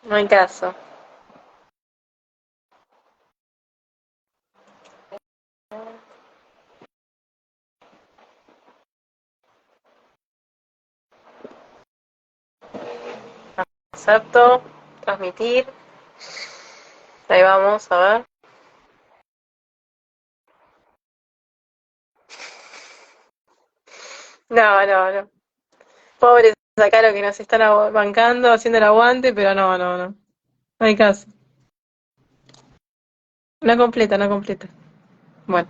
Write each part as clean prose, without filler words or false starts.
No hay caso. Acepto. Transmitir. Ahí vamos, a ver. No, no, no. Pobres acá lo que nos están bancando, haciendo el aguante, pero no, no, no. No hay caso. No completa, no completa. Bueno,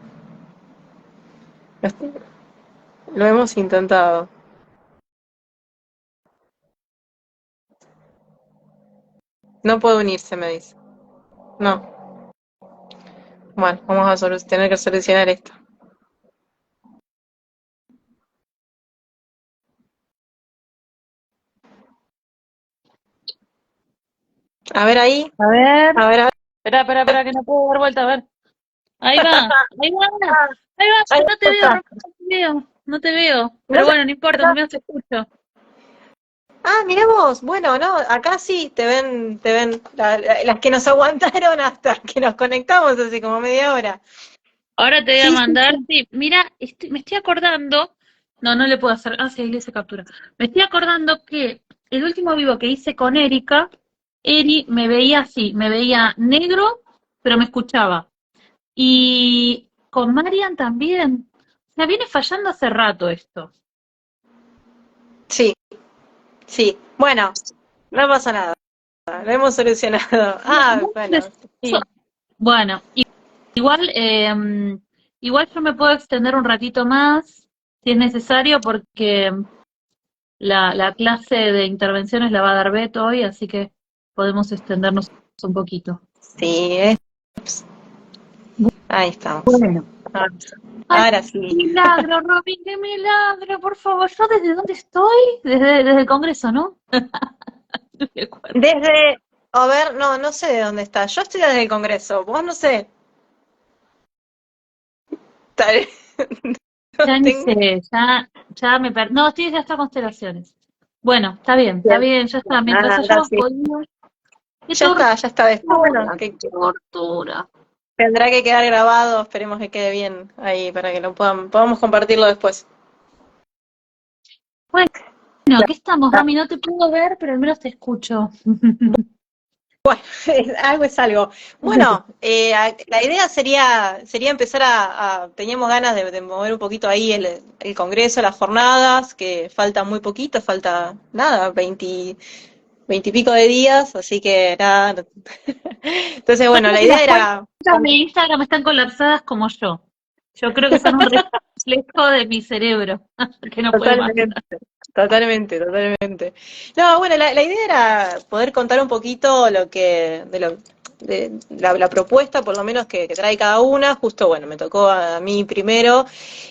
lo hemos intentado. No puede unirse, me dice. No. Bueno, vamos a tener que solucionar esto. A ver ahí. A ver, A ver, a ver. espera, que no puedo dar vuelta, a ver. Ahí va, ahí va, ahí va, Ahí no te veo, está. no te veo, no te veo. No Pero sé. bueno, no importa, al menos te escucho. Ah, mirá vos. Bueno, no, acá sí te ven las que nos aguantaron hasta que nos conectamos hace como media hora. Ahora te voy a Sí, sí, mandar, sí. sí, mira, me estoy acordando, no, no le puedo hacer, sí, ahí le hice captura. Me estoy acordando que el último vivo que hice con Erika, Eri me veía así, me veía negro, pero me escuchaba. Y con Marian también. O sea, viene fallando hace rato esto. Sí, sí. Bueno, no pasa nada. Lo hemos solucionado. No, Ah, no bueno, es sí. eso. Bueno, igual, igual yo me puedo extender un ratito más, si es necesario, porque la clase de intervenciones la va a dar Beto hoy, así que podemos extendernos un poquito. Sí, ahí estamos. Bueno. Ahora, Ay, ahora qué sí. milagro, Robin, qué milagro, por favor. ¿Yo desde dónde estoy? Desde el Congreso, ¿no? No me acuerdo. Desde, a ver, no, no sé de dónde está. Yo estoy desde el Congreso. Vos no sé. Tal- No Ya ni tengo. sé, ya me perdí. No, estoy hasta constelaciones. Bueno, está Bien. bien, ya está. Mientras Ah, ahora hayamos sí. podido. ¡Qué Ya está. Después, bueno, tortura! que ¡Qué tortura! tendrá que quedar grabado. Esperemos que quede bien ahí para que podamos compartirlo después. Bueno, ¿qué estamos, Romy? No te puedo ver, pero al menos te escucho. Bueno, algo es algo. Bueno, la idea sería empezar teníamos ganas de mover un poquito ahí el Congreso, las jornadas, que falta muy poquito, falta nada, 20 y pico de días, así que nada. Entonces, bueno, la idea Las era, cuentas de Instagram están colapsadas como yo. Yo creo que son un reflejo de mi cerebro, que no puede más. totalmente, totalmente. No, bueno, la idea era poder contar un poquito de la propuesta, por lo menos que trae cada una. Justo, bueno, me tocó a mí primero.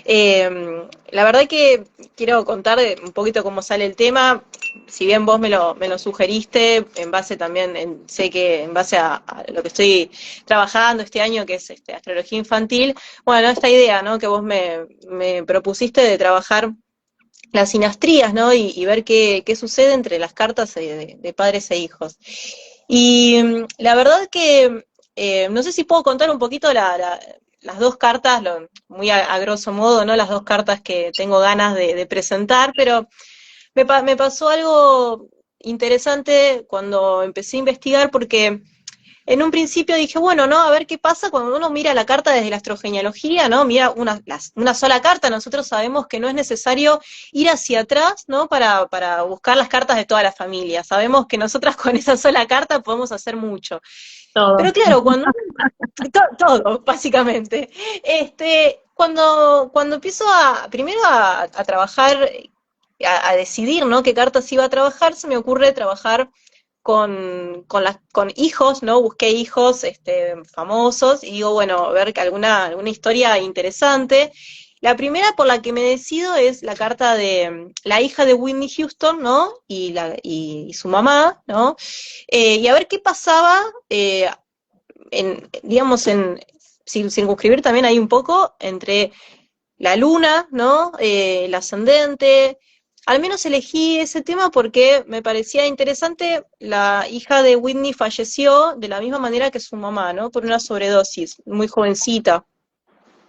La verdad que quiero contar un poquito cómo sale el tema. Si bien vos me lo sugeriste, en base también, sé que en base a lo que estoy trabajando este año, que es astrología infantil, bueno, esta idea, ¿no? Que vos me propusiste de trabajar las sinastrías, ¿no? Y ver qué sucede entre las cartas de padres e hijos. Y la verdad que no sé si puedo contar un poquito las dos cartas, muy a grosso modo, ¿no? Las dos cartas que tengo ganas de presentar, pero me pasó algo interesante cuando empecé a investigar porque en un principio dije, bueno, ¿no? A ver qué pasa cuando uno mira la carta desde la astrogenealogía, ¿no? Mira una sola carta, nosotros sabemos que no es necesario ir hacia atrás, ¿no? Para buscar las cartas de toda la familia. Sabemos que nosotras con esa sola carta podemos hacer mucho. Todo. Pero claro, todo, básicamente. Cuando empiezo primero a trabajar, a decidir, ¿no? Qué cartas iba a trabajar, se me ocurre trabajar con hijos, ¿no? Busqué hijos famosos y digo, bueno, ver que alguna historia interesante. La primera por la que me decido es la carta de la hija de Whitney Houston, ¿no? Y su mamá, ¿no? Y a ver qué pasaba, digamos, sin circunscribir también ahí un poco entre la luna, ¿no? El ascendente, al menos elegí ese tema porque me parecía interesante. La hija de Whitney falleció de la misma manera que su mamá, ¿no? Por una sobredosis, muy jovencita.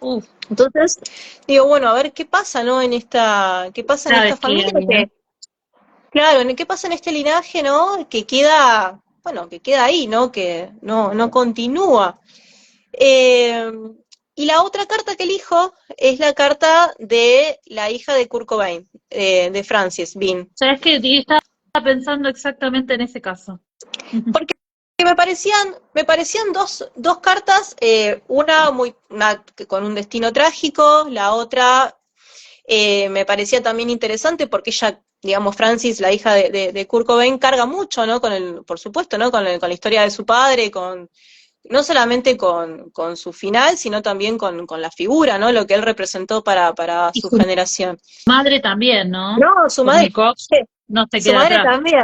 Uf, Entonces, digo, bueno, a ver qué pasa, ¿no? Qué pasa en esta sabes que familia, hay, ¿no? claro, qué pasa en este linaje, ¿no? Que queda, bueno, que queda ahí, ¿no? Que no continúa. Eh, y la otra carta que elijo es la carta de la hija de Kurt Cobain, de Frances Bean. Sabes que estaba pensando exactamente en ese caso. Porque me parecían dos cartas, una con un destino trágico, la otra me parecía también interesante porque ella, digamos, Francis, la hija de Kurt Cobain, carga mucho, ¿no? Por supuesto, ¿no? Con la historia de su padre, no solamente con su final, sino también con la figura, ¿no? Lo que él representó para Y su su generación. madre también, ¿no? No, su madre, Courtney Cox no se su queda madre atrás. también.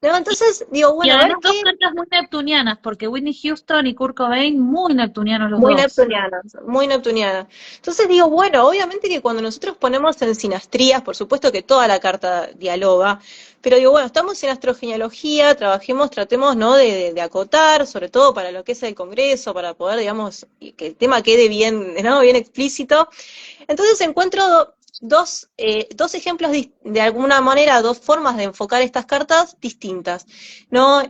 No, entonces digo, Y bueno, a ver además dos qué. cartas muy neptunianas, porque Whitney Houston y Kurt Cobain muy neptunianos los Muy dos. neptuniana, muy neptuniana. Entonces digo, bueno, obviamente que cuando nosotros ponemos en sinastrías, por supuesto que toda la carta dialoga, pero digo, bueno, estamos en astrogenealogía, tratemos, ¿no? De acotar, sobre todo para lo que es el Congreso, para poder, digamos, que el tema quede bien, ¿no? Bien explícito. Entonces encuentro dos ejemplos de alguna manera, dos formas de enfocar estas cartas distintas, ¿no?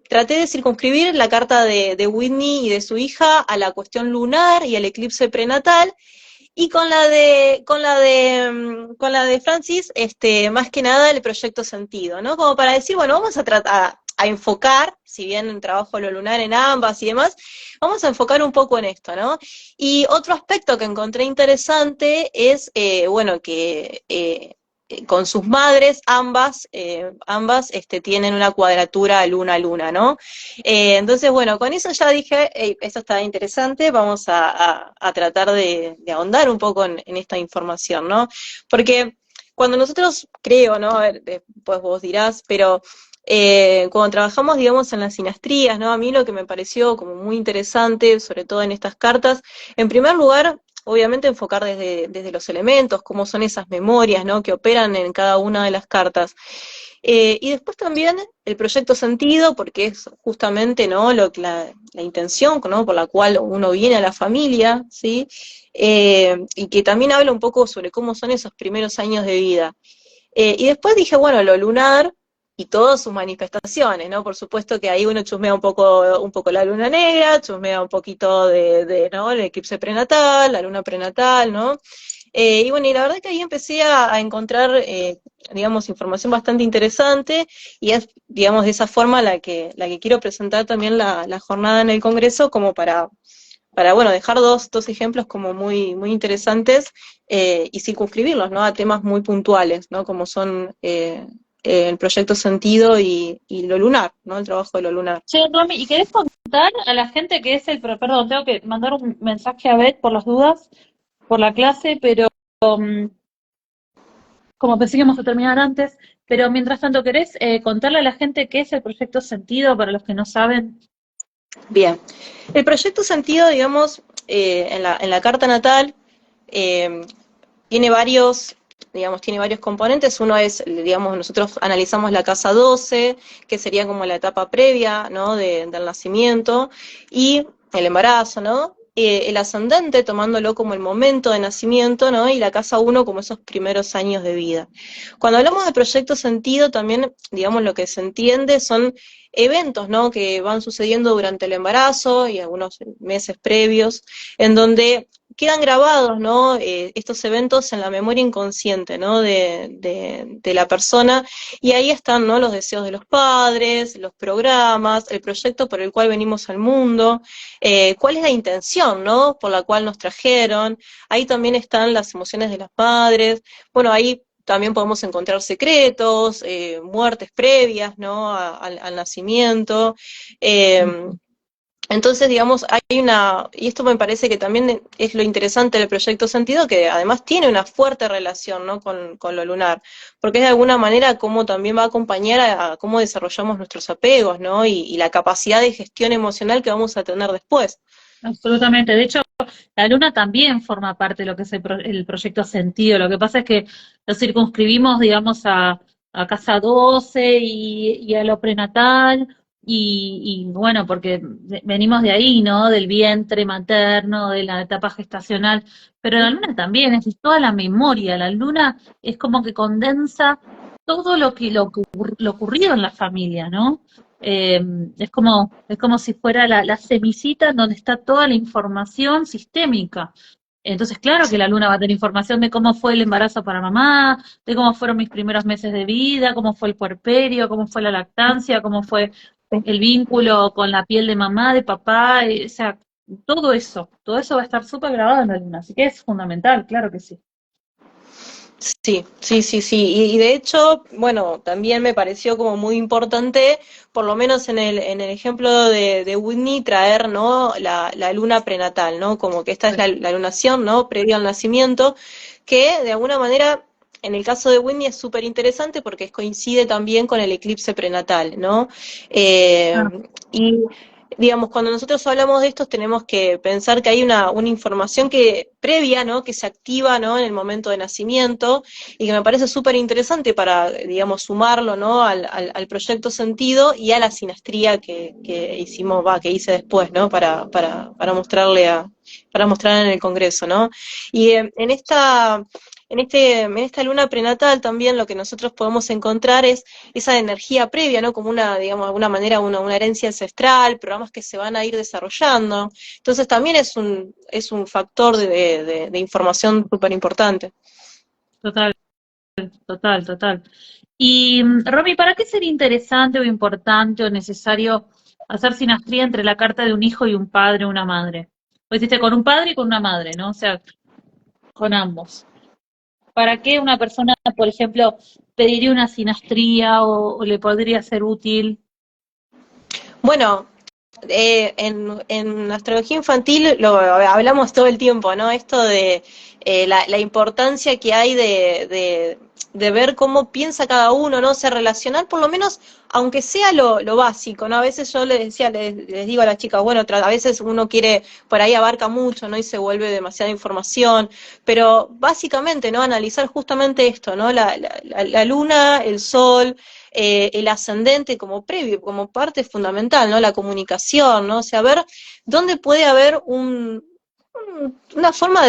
Traté de circunscribir la carta de Whitney y de su hija a la cuestión lunar y al eclipse prenatal, y con la de Francis, más que nada el proyecto sentido, ¿no? Como para decir, bueno, vamos a tratar a enfocar, si bien trabajo lo lunar en ambas y demás, vamos a enfocar un poco en esto, ¿no? Y otro aspecto que encontré interesante es, bueno, que con sus madres, ambas tienen una cuadratura luna-luna, ¿no? Entonces, bueno, con eso ya dije, hey, esto está interesante, vamos a tratar de ahondar un poco en esta información, ¿no? Porque cuando nosotros, creo, ¿no? A ver, después vos dirás, pero cuando trabajamos, digamos, en las sinastrías, ¿no? A mí lo que me pareció como muy interesante, sobre todo en estas cartas, en primer lugar, obviamente enfocar desde los elementos, cómo son esas memorias, ¿no? Que operan en cada una de las cartas. Y después también el proyecto sentido, porque es justamente, ¿no? La intención, ¿no? Por la cual uno viene a la familia, ¿sí? Y que también habla un poco sobre cómo son esos primeros años de vida. Y después dije, bueno, lo lunar y todas sus manifestaciones, ¿no? Por supuesto que ahí uno chusmea un poco la luna negra, chusmea un poquito ¿no? El eclipse prenatal, la luna prenatal, ¿no? Y bueno, y la verdad que ahí empecé a encontrar, digamos, información bastante interesante, y es, digamos, de esa forma la que quiero presentar también la jornada en el Congreso, como para bueno, dejar dos ejemplos como muy, muy interesantes, y circunscribirlos, ¿no? A temas muy puntuales, ¿no? Como son el proyecto sentido y lo lunar, ¿no? El trabajo de lo lunar. Che, Romy, ¿y querés contar a la gente que es perdón, tengo que mandar un mensaje a Beth por las dudas, por la clase, pero como pensé que íbamos a terminar antes, pero mientras tanto, ¿querés contarle a la gente qué es el proyecto Sentido para los que no saben? Bien. El proyecto sentido, digamos, en la carta natal, eh, tiene varios componentes. Uno es, digamos, nosotros analizamos la casa 12, que sería como la etapa previa, ¿no? Del nacimiento, y el embarazo, ¿no? El ascendente, tomándolo como el momento de nacimiento, ¿no? Y la casa 1 como esos primeros años de vida. Cuando hablamos de proyecto sentido, también, digamos, lo que se entiende son eventos, ¿no? Que van sucediendo durante el embarazo y algunos meses previos, en donde quedan grabados, ¿no? Estos eventos en la memoria inconsciente, ¿no? De la persona, y ahí están, ¿no? Los deseos de los padres, los programas, el proyecto por el cual venimos al mundo, cuál es la intención, ¿no? Por la cual nos trajeron. Ahí también están las emociones de las madres. Bueno, ahí también podemos encontrar secretos, muertes previas, ¿no? Al nacimiento. Eh, entonces, digamos, y esto me parece que también es lo interesante del proyecto Sentido, que además tiene una fuerte relación, ¿no? con lo lunar, porque es de alguna manera cómo también va a acompañar a cómo desarrollamos nuestros apegos, ¿no? Y la capacidad de gestión emocional que vamos a tener después. Absolutamente. De hecho, la luna también forma parte de lo que es el proyecto Sentido. Lo que pasa es que lo circunscribimos, digamos, a casa 12 y a lo prenatal. Y bueno, porque venimos de ahí, ¿no? Del vientre materno, de la etapa gestacional. Pero la luna también, es toda la memoria. La luna es como que condensa todo lo ocurrido en la familia, ¿no? Eh, es como si fuera la semillita en donde está toda la información sistémica. Entonces, claro que la luna va a tener información de cómo fue el embarazo para mamá, de cómo fueron mis primeros meses de vida, cómo fue el puerperio, cómo fue la lactancia, cómo fue el vínculo con la piel de mamá, de papá, o sea, todo eso va a estar súper grabado en la luna, así que es fundamental, claro que sí. Sí, sí, sí, sí. Y de hecho, bueno, también me pareció como muy importante, por lo menos en el ejemplo de Whitney, traer, ¿no? La luna prenatal, ¿no? Como que esta es la lunación, ¿no? Previa al nacimiento, que de alguna manera, en el caso de Whitney es súper interesante porque coincide también con el eclipse prenatal, ¿no? Ah, Y digamos, cuando nosotros hablamos de esto tenemos que pensar que hay una información que previa, ¿no? Que se activa, ¿no? En el momento de nacimiento y que me parece súper interesante para, digamos, sumarlo, ¿no? Al proyecto Sentido y a la sinastría que hicimos, que hice después, ¿no? Para mostrarle para mostrar en el Congreso, ¿no? Y en esta luna prenatal también lo que nosotros podemos encontrar es esa energía previa, ¿no? Como una, digamos, de alguna manera una herencia ancestral, programas que se van a ir desarrollando. Entonces también es un factor de información súper importante. total, total, total. Y Romy, ¿para qué sería interesante o importante o necesario hacer sinastría entre la carta de un hijo y un padre o una madre? Pues hiciste con un padre y con una madre, ¿no? O sea, con ambos. ¿Para qué una persona, por ejemplo, pediría una sinastría o le podría ser útil? Bueno, en astrología infantil lo hablamos todo el tiempo, ¿no? Esto de la importancia que hay de ver cómo piensa cada uno, ¿no? O sea, relacionar por lo menos, aunque sea lo básico, ¿no? A veces yo les decía, les digo a las chicas, bueno, a veces uno quiere, por ahí abarca mucho, ¿no? Y se vuelve demasiada información, pero básicamente, ¿no? Analizar justamente esto, ¿no? La luna, el sol, el ascendente como previo, como parte fundamental, ¿no? La comunicación, ¿no? O sea, ver dónde puede haber una forma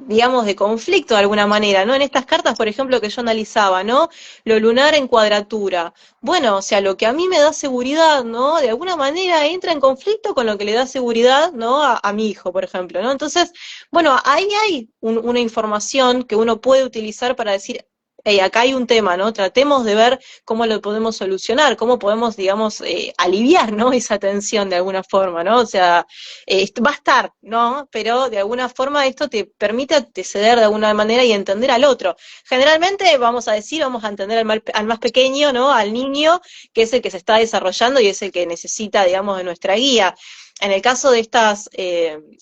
digamos, de conflicto de alguna manera, ¿no? En estas cartas, por ejemplo, que yo analizaba, ¿no? Lo lunar en cuadratura. Bueno, o sea, lo que a mí me da seguridad, ¿no? De alguna manera entra en conflicto con lo que le da seguridad, ¿no? A mi hijo, por ejemplo, ¿no? Entonces, bueno, ahí hay una información que uno puede utilizar para decir, hey, acá hay un tema, ¿no? Tratemos de ver cómo lo podemos solucionar, cómo podemos, digamos, aliviar, ¿no? Esa tensión de alguna forma, ¿no? O sea, va a estar, ¿no? Pero de alguna forma esto te permite anteceder de alguna manera y entender al otro. Generalmente vamos a decir, vamos a entender al más pequeño, ¿no? Al niño, que es el que se está desarrollando y es el que necesita, digamos, de nuestra guía. En el caso de estas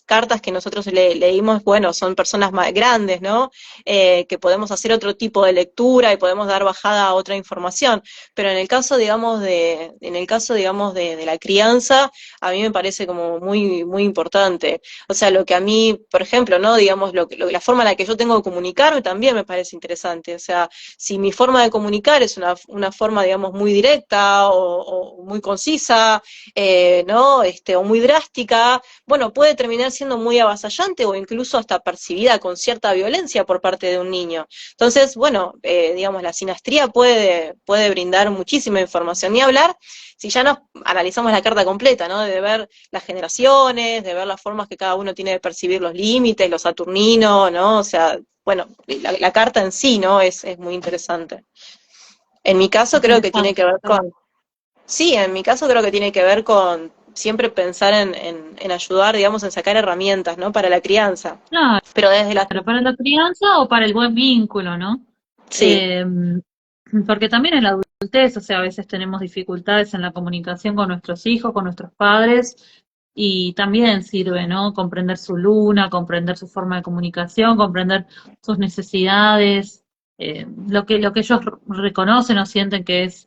cartas que nosotros leímos, bueno, son personas más grandes, ¿no? Que podemos hacer otro tipo de lectura y podemos dar bajada a otra información. Pero en el caso, digamos, de la crianza, a mí me parece como muy, muy importante. O sea, lo que a mí, por ejemplo, ¿no? Digamos, la forma en la que yo tengo de comunicarme también me parece interesante. O sea, si mi forma de comunicar es una forma, digamos, muy directa o muy concisa, ¿no? O muy drástica, bueno, puede terminar siendo muy avasallante o incluso hasta percibida con cierta violencia por parte de un niño. Entonces, bueno, digamos, la sinastría puede brindar muchísima información. Ni hablar si ya nos analizamos la carta completa, ¿no? De ver las generaciones, de ver las formas que cada uno tiene de percibir los límites, los saturninos, ¿no? O sea, bueno, la carta en sí, ¿no? Es muy interesante. En mi caso creo que tiene Interesante. que ver con, sí, en mi caso creo que tiene que ver con siempre pensar en ayudar, digamos, en sacar herramientas, ¿no? Para la crianza. Claro, Pero desde la... para la crianza o para el buen vínculo, ¿no? Sí, Eh, Porque también en la adultez, o sea, a veces tenemos dificultades en la comunicación con nuestros hijos, con nuestros padres, y también sirve, ¿no? Comprender su luna, comprender su forma de comunicación, comprender sus necesidades, lo que ellos reconocen o sienten que es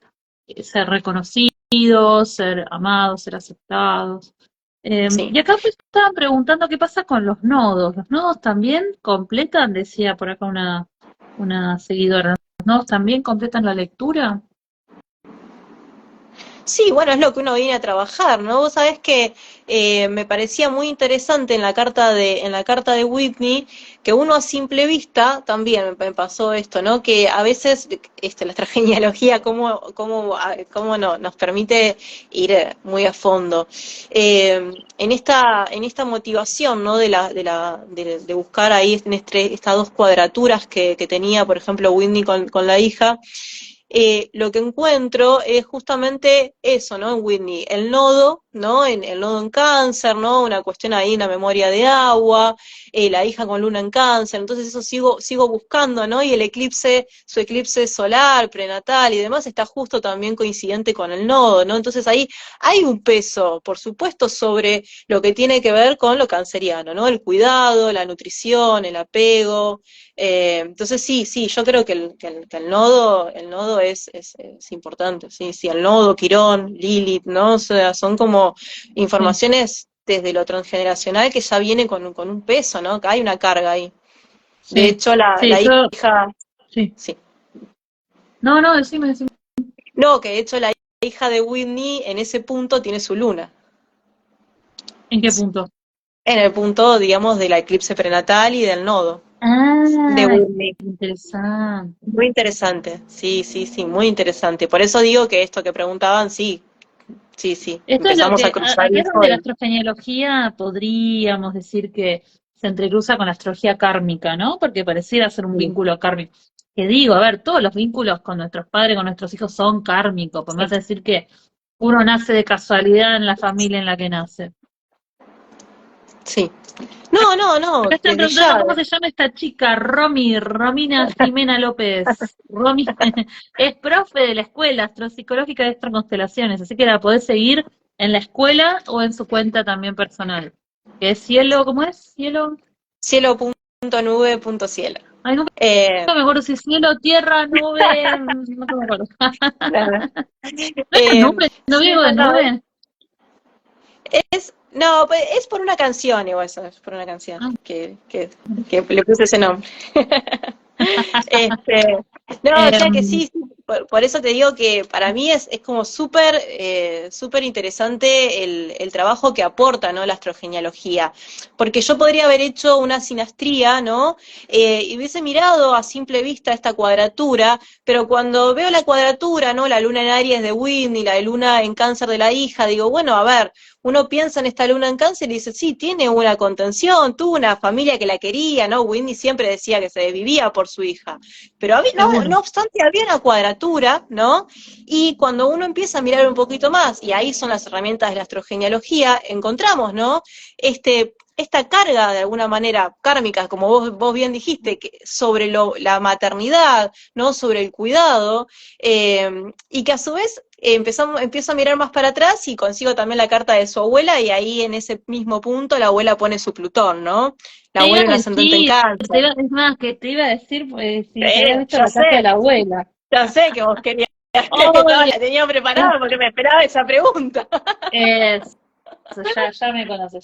ser reconocidos, ser amados, ser aceptados. Sí. Y acá me estaban preguntando qué pasa con los nodos. ¿Los nodos también completan? Decía por acá una seguidora. ¿Los nodos también completan la lectura? Sí, bueno, es lo que uno viene a trabajar, ¿no? Vos sabés que me parecía muy interesante en la carta de Whitney, que uno a simple vista, también me pasó esto, ¿no? Que a veces nuestra genealogía, cómo no, nos permite ir muy a fondo. En esta motivación, ¿no? De buscar ahí estas dos cuadraturas que tenía, por ejemplo, Whitney con la hija, lo que encuentro es justamente eso, ¿no? En Whitney, el nodo, ¿no? El nodo en cáncer, ¿no? Una cuestión ahí, una memoria de agua, la hija con luna en cáncer, entonces eso sigo buscando, ¿no? Y el eclipse, su eclipse solar, prenatal y demás, está justo también coincidente con el nodo, ¿no? Entonces ahí hay un peso, por supuesto, sobre lo que tiene que ver con lo canceriano, ¿no? El cuidado, la nutrición, el apego, entonces sí, yo creo que el nodo es importante, sí, el nodo, Quirón, Lilith, ¿no? O sea, son como Sí, informaciones desde lo transgeneracional que ya viene con un peso, ¿no? Que hay una carga ahí. De sí, hecho, sí, la yo, hija, sí. sí. No, no, decime. No, que de hecho la hija de Whitney en ese punto tiene su luna. ¿En qué punto? En el punto, digamos, de la eclipse prenatal y del nodo de Ah, Whitney. interesante. Muy interesante, sí, muy interesante. Por eso digo que esto que preguntaban, sí, Esto es lo empezamos a que, cruzar acá es eso donde la astrogenealogía podríamos decir que se entrecruza con la astrología kármica, ¿no? Porque pareciera ser un sí, vínculo kármico. Que digo, a ver, todos los vínculos con nuestros padres, con nuestros hijos son kármicos. Podemos sí, decir que uno nace de casualidad en la familia en la que nace. sí. No, Acá están desde preguntando ya. cómo se llama esta chica, Romina Jimena López. Romy es profe de la escuela Astropsicológica de Astroconstelaciones, así que la podés seguir en la escuela o en su cuenta también personal. Que es cielo, ¿cómo es? Cielo. Cielo.nube.cielo. Ay, nunca Eh, me acuerdo si es cielo, tierra, nube, no me acuerdo. nada. ¿No era Eh, nube? ¿No sí, Diego de nube? no, pues es por una canción, igual eso, es por una canción Ah, que le puse ese nombre. Este, no, o sea que em, sí, por eso te digo que para mí es como súper interesante el trabajo que aporta, ¿no? La astrogenealogía. Porque yo podría haber hecho una sinastría, ¿no? Y hubiese mirado a simple vista esta cuadratura, pero cuando veo la cuadratura, ¿no? La luna en Aries de Whitney, la luna en Cáncer de la hija, digo, bueno, a ver, uno piensa en esta luna en Cáncer y dice, sí, tiene una contención, tuvo una familia que la quería, ¿no? Whitney siempre decía que se desvivía por su hija, pero seguro. no obstante había una cuadratura, ¿no? Y cuando uno empieza a mirar un poquito más, y ahí son las herramientas de la astrogenealogía, encontramos, ¿no? Esta carga de alguna manera kármica, como vos bien dijiste, sobre la maternidad, ¿no? Sobre el cuidado, y que a su vez empiezo a mirar más para atrás y consigo también la carta de su abuela y ahí en ese mismo punto la abuela pone su Plutón, ¿no? La Te iba abuela en a ascendente en decir, Cáncer. es más, que te iba a decir pues, si habías visto Ya la casa de sé, la abuela. ya sé que vos querías, Obvio. la tenía preparada porque me esperaba esa pregunta. Eso, ya me conoces,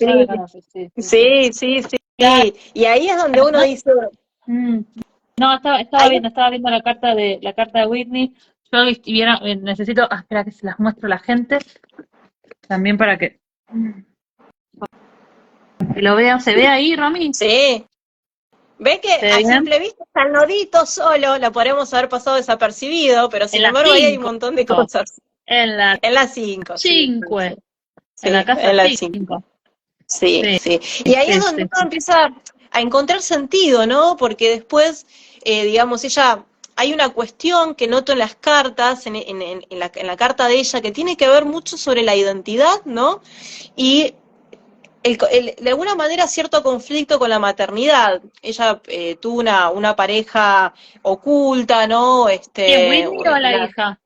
sí. Sí. Claro, Y ahí es donde uno no, dice, mm, no, ahí, estaba viendo la carta de Whitney. Yo necesito, espera que se las muestro a la gente, también para que lo vean. ¿Se ve ahí, Romy? sí. Ve que ¿Se ve a bien? simple vista está el nodito solo, lo podemos haber pasado desapercibido, pero En sin la embargo ahí hay un 5, montón de cosas. en la En las 5, sí, 5, en la sí, casa en las 5. 5. Sí, Sí. Y ahí es donde uno sí. empieza a encontrar sentido, ¿no? Porque después, digamos, hay una cuestión que noto en las cartas, en la carta de ella, que tiene que ver mucho sobre la identidad, ¿no? Y de alguna manera cierto conflicto con la maternidad. Ella tuvo una pareja oculta, ¿no? ¿Quién, Whitney o la hija?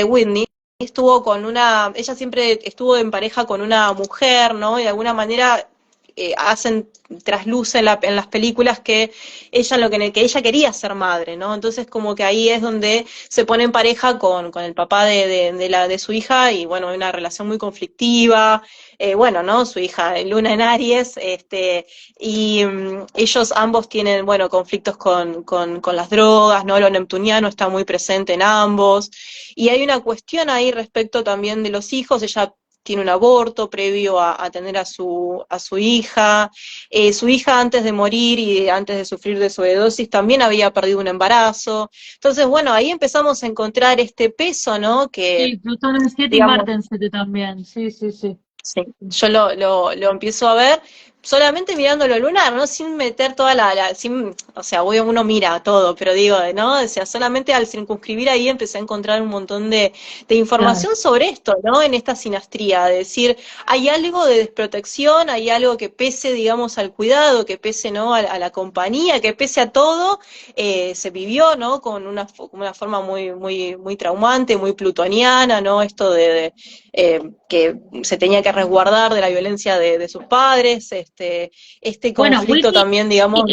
Whitney ella siempre estuvo en pareja con una mujer, ¿no? Y de alguna manera trasluce en las películas que que ella quería ser madre, ¿no? Entonces como que ahí es donde se pone en pareja con el papá de su hija, y bueno, hay una relación muy conflictiva, bueno, ¿no? Su hija Luna en Aries, y ellos ambos tienen, bueno, conflictos con las drogas, ¿no? Lo neptuniano está muy presente en ambos, y hay una cuestión ahí respecto también de los hijos. Ella tiene un aborto previo a tener a su hija. Su hija, antes de morir y antes de sufrir de sobredosis, también había perdido un embarazo. Entonces, bueno, ahí empezamos a encontrar este peso, ¿no? Que, Sí, Plutón en 7 y digamos, Marte en 7 también. Sí, sí, sí. sí, yo lo empiezo a ver solamente mirando lo lunar, ¿no? Sin meter o sea, uno mira todo, pero digo, ¿no? O sea, solamente al circunscribir ahí empecé a encontrar un montón de Claro. información sobre esto, ¿no? En esta sinastría, de decir, hay algo de desprotección, hay algo que pese, digamos, al cuidado, que pese, ¿no? A la compañía, que pese a todo, se vivió, ¿no? Con una forma muy traumante, muy plutoniana, ¿no? Esto que se tenía que resguardar de la violencia de sus padres, este Bueno, conflicto también, digamos,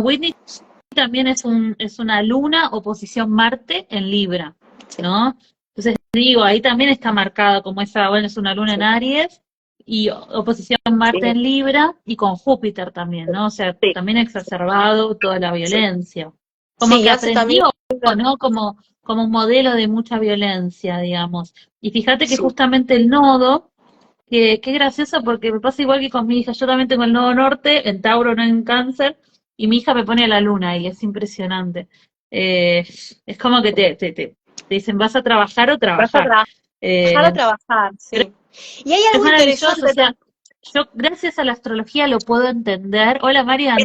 Whitney también es una luna oposición Marte en Libra, ¿no? Entonces digo, ahí también está marcada como esa, bueno, es una luna en sí, Aries y oposición sí, Marte en Libra y con Júpiter también, ¿no? O sea, sí, también exacerbado toda la sí, violencia. Como sí, y que hace también, aprendió, ¿no? Como un modelo de mucha violencia, digamos. Y fíjate que sí, justamente el nodo, que gracioso porque me pasa igual que con mi hija, yo también tengo el nodo norte, en Tauro, no en Cáncer, y mi hija me pone a la luna y es impresionante. Es como que te dicen, ¿vas a trabajar o vas a trabajar? trabajar a Eh, trabajar, pero sí. Y hay es algo maravilloso, o interesante sea, también. yo gracias a la astrología lo puedo entender. Hola Marian,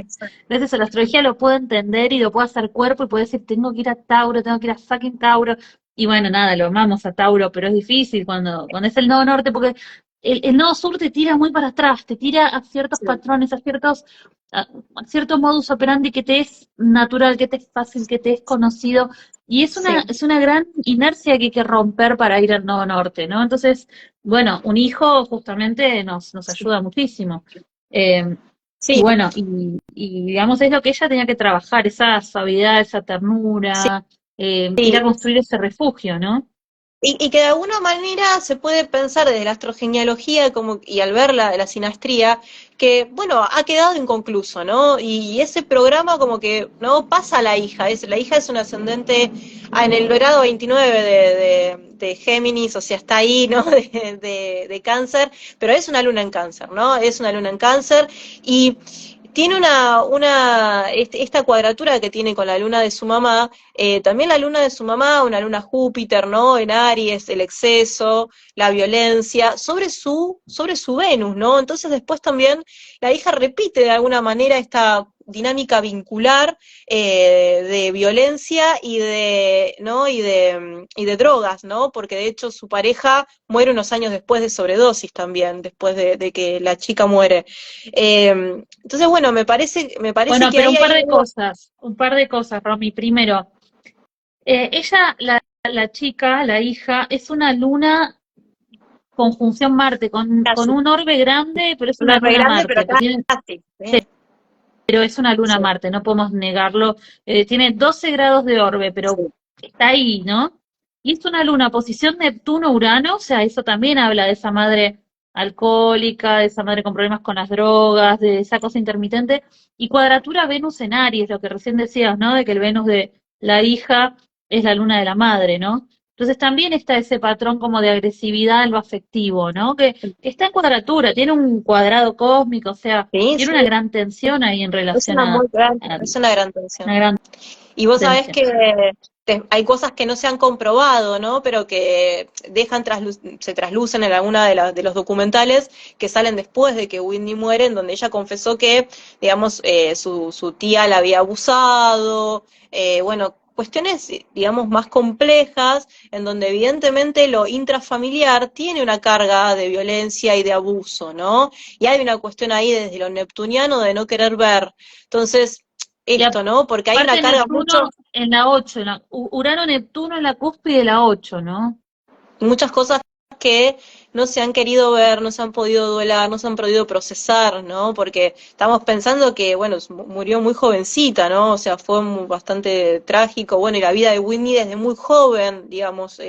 gracias a la astrología lo puedo entender y lo puedo hacer cuerpo y puedo decir, tengo que ir a Tauro, tengo que ir a fucking Tauro. Y bueno, nada, lo amamos a Tauro, pero es difícil cuando es el nodo norte, porque el nodo sur te tira muy para atrás, te tira a ciertos Sí, patrones, a cierto modus operandi que te es natural, que te es fácil, que te es conocido. Y sí, es una gran inercia que hay que romper para ir al nodo norte, ¿no? Entonces, bueno, un hijo justamente nos sí, ayuda muchísimo. Eh, y sí, bueno, y digamos, es lo que ella tenía que trabajar, esa suavidad, esa sí. ternura, ir a Sí. construir ese refugio, ¿no? Y que de alguna manera se puede pensar desde la astrogenealogía y al ver la sinastría, que bueno, ha quedado inconcluso, ¿no? Y ese programa como que no pasa a la hija, la hija es un ascendente en el grado 29 de Géminis, o sea, está ahí, ¿no? De Cáncer, pero es una luna en Cáncer, ¿no? Es una luna en Cáncer, y tiene esta cuadratura que tiene con la luna de su mamá, también la luna de su mamá, una luna Júpiter, ¿no? En Aries, el exceso, la violencia, sobre su Venus, ¿no? Entonces después también la hija repite de alguna manera esta dinámica vincular, de violencia ¿no? Y de drogas, ¿no? Porque de hecho su pareja muere unos años después de sobredosis también, después de que la chica muere. Entonces, bueno, me parece Bueno, que pero ahí hay algo. un par de cosas, Romy. Primero, ella, la chica, la hija, es una luna conjunción Marte, con Casi, un orbe grande, pero es un una orbe luna grande, pero Marte, pero tiene, casi. ¿Sí? pero es una luna Sí, Marte, no podemos negarlo. Tiene 12 grados de orbe, pero sí, está ahí, ¿no? Y es una luna, posición Neptuno-Urano, o sea, eso también habla de esa madre alcohólica, de esa madre con problemas con las drogas, de esa cosa intermitente, y cuadratura Venus en Aries, lo que recién decías, ¿no? De que el Venus de la hija es la luna de la madre, ¿no? Entonces también está ese patrón como de agresividad en lo afectivo, ¿no? Que está en cuadratura, tiene un cuadrado cósmico, o sea, sí, tiene sí, una gran tensión ahí en relación a es una gran tensión. una gran Y vos sabés tensión. que hay cosas que no se han comprobado, ¿no? Pero que se traslucen en alguna de los documentales que salen después de que Whitney muere, en donde ella confesó que, digamos, su tía la había abusado, bueno, cuestiones, digamos, más complejas, en donde evidentemente lo intrafamiliar tiene una carga de violencia y de abuso, ¿no? Y hay una cuestión ahí desde lo neptuniano de no querer ver. Entonces, Y esto, ¿no? Porque hay una aparte carga mucho, Neptuno en la 8, Urano-Neptuno en la cúspide de la 8, ¿no? muchas cosas que no se han querido ver, no se han podido duelar, no se han podido procesar, ¿no? Porque estamos pensando que, bueno, murió muy jovencita, ¿no? O sea, fue bastante trágico. Bueno, y la vida de Whitney desde muy joven, digamos,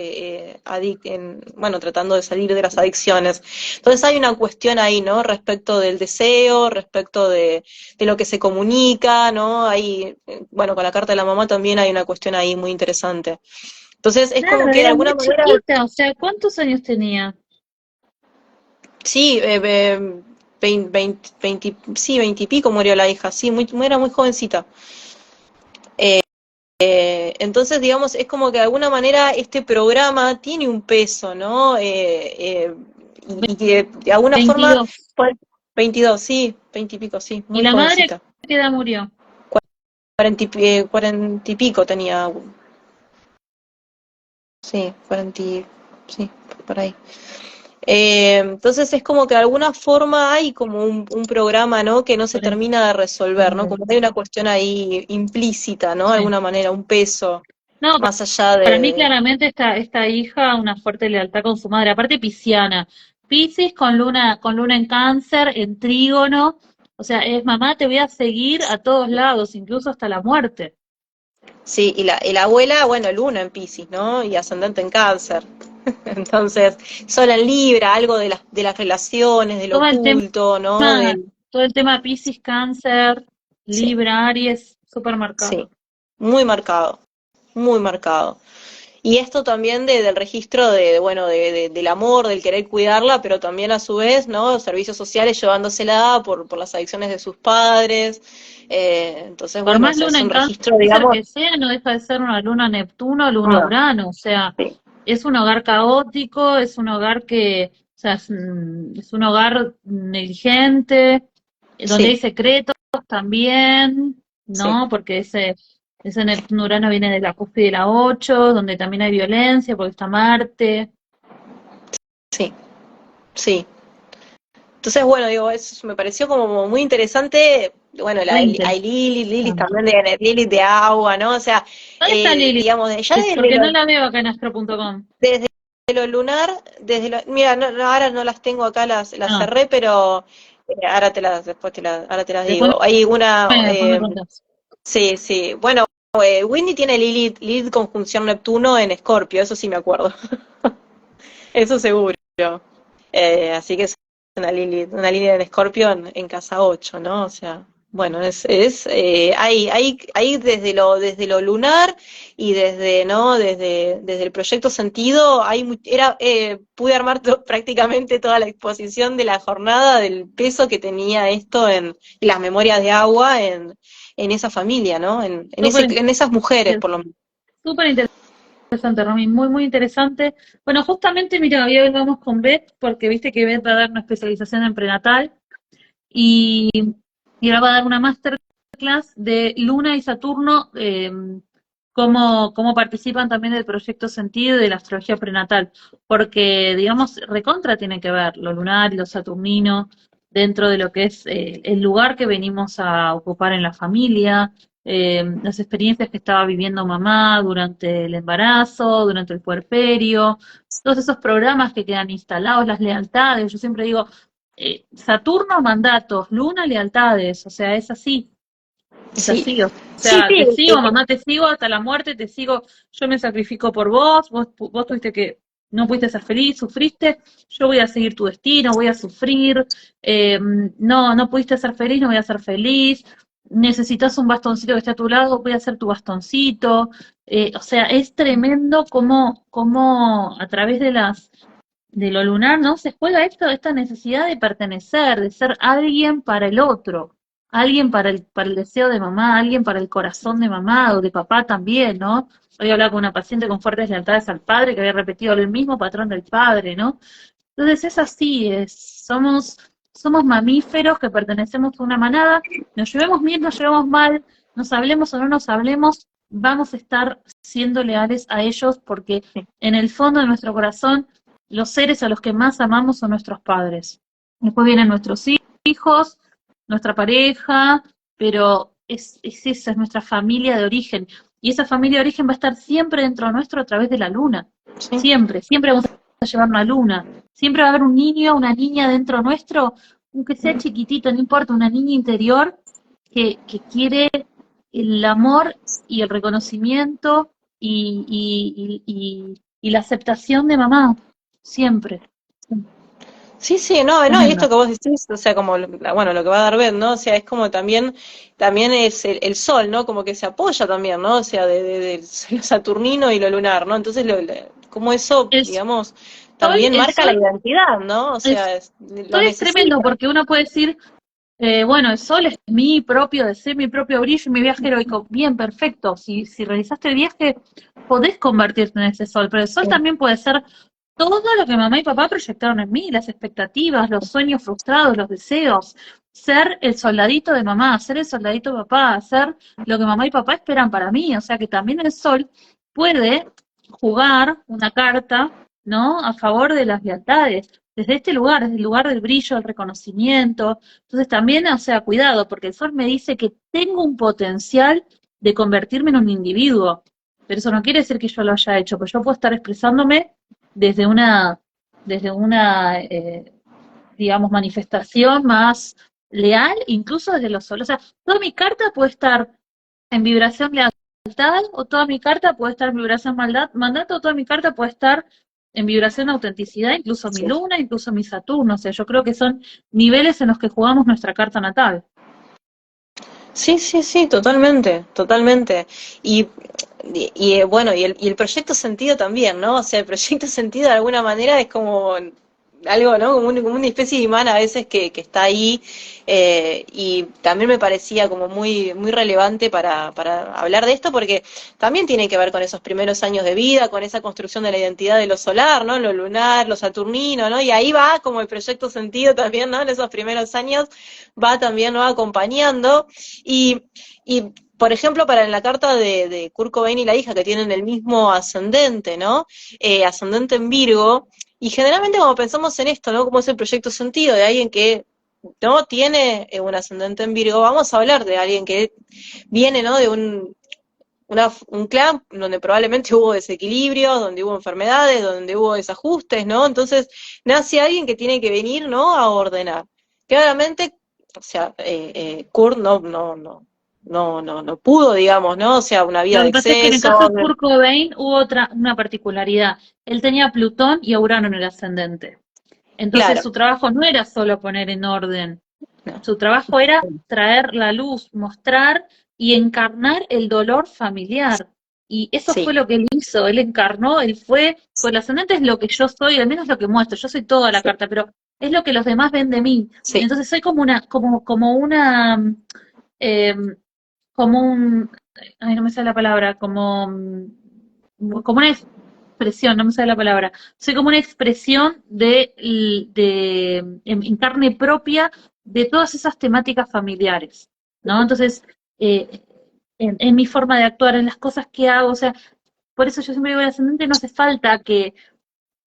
bueno, tratando de salir de las adicciones. Entonces hay una cuestión ahí, ¿no? Respecto del deseo, respecto de lo que se comunica, ¿no? Hay, bueno, con la carta de la mamá también hay una cuestión ahí muy interesante. Entonces es como Claro, que de era muy alguna manera, chiquita, o sea, ¿cuántos años tenía? sí, 20 y pico murió la hija, sí, era muy jovencita. Entonces, digamos, es como que de alguna manera este programa tiene un peso, ¿no? Y que de alguna forma, 22. pues, 22, sí, 20 y pico, sí, ¿Y muy la madre jovencita. a qué edad murió? 40 y pico tenía, sí, 40, sí, por ahí. Entonces es como que de alguna forma hay como un programa, ¿no? Que no se 40. termina de resolver, ¿no? Como que hay una cuestión ahí implícita, ¿no? De Sí. alguna manera, un peso, No, más allá para mí de... claramente esta hija una fuerte lealtad con su madre, aparte pisciana. Piscis con luna en cáncer, en trígono, o sea, es mamá, te voy a seguir a todos lados, incluso hasta la muerte. Sí, y la abuela, bueno, Luna en Piscis, ¿no? Y ascendente en Cáncer. Entonces, Sol en Libra, algo de las relaciones, del Todo el tema, oculto, ¿no? todo el tema Piscis, cáncer, Sí, Libra, Aries, súper marcado. sí, muy marcado, muy marcado. Y esto también del registro bueno, del amor, del querer cuidarla, pero también a su vez, ¿no? Servicios sociales llevándosela por las adicciones de sus padres. Entonces, Por bueno, más es luna en un registro, cáncer digamos, que sea, no deja de ser una luna Neptuno, luna no, Urano, o sea, sí, es un hogar caótico, es un hogar que, o sea, es un hogar negligente, donde hay sí, secretos también, sí, ¿no? Porque ese Neptuno Urano viene de la cúspide de la 8, donde también hay violencia, porque está Marte. sí, sí. Entonces, bueno, digo, eso me pareció como muy interesante. Bueno, Muy hay Lilith interesante. también de Lilith de agua, ¿no? O sea, ¿Dónde está Lili? digamos, ya Porque no la veo acá en astro.com. desde lo lunar, mira, ahora no las tengo acá, las Ah, cerré, pero ahora te las después digo. Hay una, después me contás. sí, sí. Bueno, Winnie tiene Lilith conjunción Neptuno en Escorpio, eso sí me acuerdo. Eso seguro. Así que es una línea en Escorpio en casa 8, ¿no? O sea, bueno, hay desde lo lunar y ¿no? Desde el proyecto sentido, pude armar prácticamente toda la exposición de la jornada del peso que tenía esto en las memorias de agua en esa familia, ¿no? Súper En esas mujeres, por lo menos. súper interesante, Romy, muy, muy interesante. Bueno, justamente, mira, hoy hablamos con Beth, porque viste que Beth va a dar una especialización en prenatal y, y ahora va a dar una masterclass de Luna y Saturno, cómo participan también del proyecto sentido y de la astrología prenatal, porque, digamos, recontra tiene que ver lo lunar y lo saturnino dentro de lo que es el lugar que venimos a ocupar en la familia, las experiencias que estaba viviendo mamá durante el embarazo, durante el puerperio, todos esos programas que quedan instalados, las lealtades. Yo siempre digo, Saturno, mandatos, Luna, lealtades, o sea, es Sí, así, o sí, sea, te sí, sigo, mamá, te sigo hasta la muerte, te sigo, yo me sacrifico por vos, vos tuviste que, no pudiste ser feliz, sufriste, yo voy a seguir tu destino, voy a sufrir, no pudiste ser feliz, no voy a ser feliz, necesitas un bastoncito que esté a tu lado, voy a ser tu bastoncito, o sea, es tremendo cómo a través de lo lunar, ¿no? Se juega esta necesidad de pertenecer, de ser alguien para el otro, alguien para el deseo de mamá, alguien para el corazón de mamá o de papá también, ¿no? Hoy hablaba con una paciente con fuertes lealtades al padre que había repetido el mismo patrón del padre, ¿no? Entonces es así, somos mamíferos que pertenecemos a una manada, nos llevemos bien, nos llevamos mal, nos hablemos o no nos hablemos, vamos a estar siendo leales a ellos porque en el fondo de nuestro corazón los seres a los que más amamos son nuestros padres. Después vienen nuestros hijos, nuestra pareja, pero esa, es nuestra familia de origen. Y esa familia de origen va a estar siempre dentro nuestro a través de la luna. sí. Siempre, siempre vamos a a llevar una luna. Siempre va a haber un niño, una niña dentro nuestro, aunque sea chiquitito, no importa, una niña interior que quiere el amor y el reconocimiento y la aceptación de mamá, siempre. Sí, sí, no, y Tremendo. esto que vos decís, o sea, como, bueno, lo que va a dar Ben, ¿no? O sea, es como también es el sol, ¿no? Como que se apoya también, ¿no? O sea, de lo saturnino y lo lunar, ¿no? Entonces, como eso, El digamos, sol, también el marca la sol, identidad, ¿no? O el sea, lo sol es tremendo necesita. porque uno puede decir, bueno, el sol es mi propio deseo, mi propio brillo y mi viaje heroico. Bien, perfecto. Si realizaste el viaje, podés convertirte en ese sol, pero el sol también puede ser todo lo que mamá y papá proyectaron en mí, las expectativas, los sueños frustrados, los deseos. Ser el soldadito de mamá, ser el soldadito de papá, ser lo que mamá y papá esperan para mí. O sea que también el sol puede jugar una carta, ¿no? A favor de las lealtades. Desde este lugar, desde el lugar del brillo, del reconocimiento. Entonces también, o sea, cuidado, porque el sol me dice que tengo un potencial de convertirme en un individuo. Pero eso no quiere decir que yo lo haya hecho, pues yo puedo estar expresándome desde una digamos, manifestación más leal, incluso desde los solos. O sea, toda mi carta puede estar en vibración lealtad, o toda mi carta puede estar en vibración mandato, o toda mi carta puede estar en vibración autenticidad, incluso mi Sí. luna, incluso mi Saturno. O sea, yo creo que son niveles en los que jugamos nuestra carta natal. Sí, sí, sí, totalmente, totalmente. Y, bueno, y el proyecto sentido también, ¿no? O sea, el proyecto sentido de alguna manera es como algo, ¿no? Como una especie de imán a veces que está ahí, y también me parecía como muy relevante para hablar de esto, porque también tiene que ver con esos primeros años de vida, con esa construcción de la identidad de lo solar, ¿no? Lo lunar, lo saturnino, ¿no? Y ahí va como el proyecto sentido también, ¿no? En esos primeros años va también, ¿no? Acompañando. Y, y por ejemplo, para en la carta de Kurt Cobain y la hija, que tienen el mismo ascendente, ¿no? Ascendente en Virgo, y generalmente cuando pensamos en esto, ¿no? Como es el proyecto sentido de alguien que no tiene un ascendente en Virgo, vamos a hablar de alguien que viene, ¿no? De un clan donde probablemente hubo desequilibrios, donde hubo enfermedades, donde hubo desajustes, ¿no? Entonces nace alguien que tiene que venir, ¿no? A ordenar. Claramente, o sea, Kurt no pudo, digamos, ¿no? O sea, una vida Lo de que pasa es que en el caso exceso. de Kurt Cobain hubo una particularidad. Él tenía Plutón y a Urano en el ascendente. Entonces Claro, su trabajo no era solo poner en orden, no. su trabajo era traer la luz, mostrar y encarnar el dolor familiar. Y eso fue Sí, lo que él hizo, él encarnó, él fue, pues el ascendente es lo que yo soy, al menos lo que muestro, yo soy toda la sí, carta, pero es lo que los demás ven de mí. sí, Entonces soy eh, como un, ay, no me sale la palabra, como una expresión, no me sale la palabra. Soy como una expresión en carne propia de todas esas temáticas familiares, ¿no? Entonces, eh, en mi forma de actuar, en las cosas que hago, o sea, por eso yo siempre digo, el ascendente no hace falta que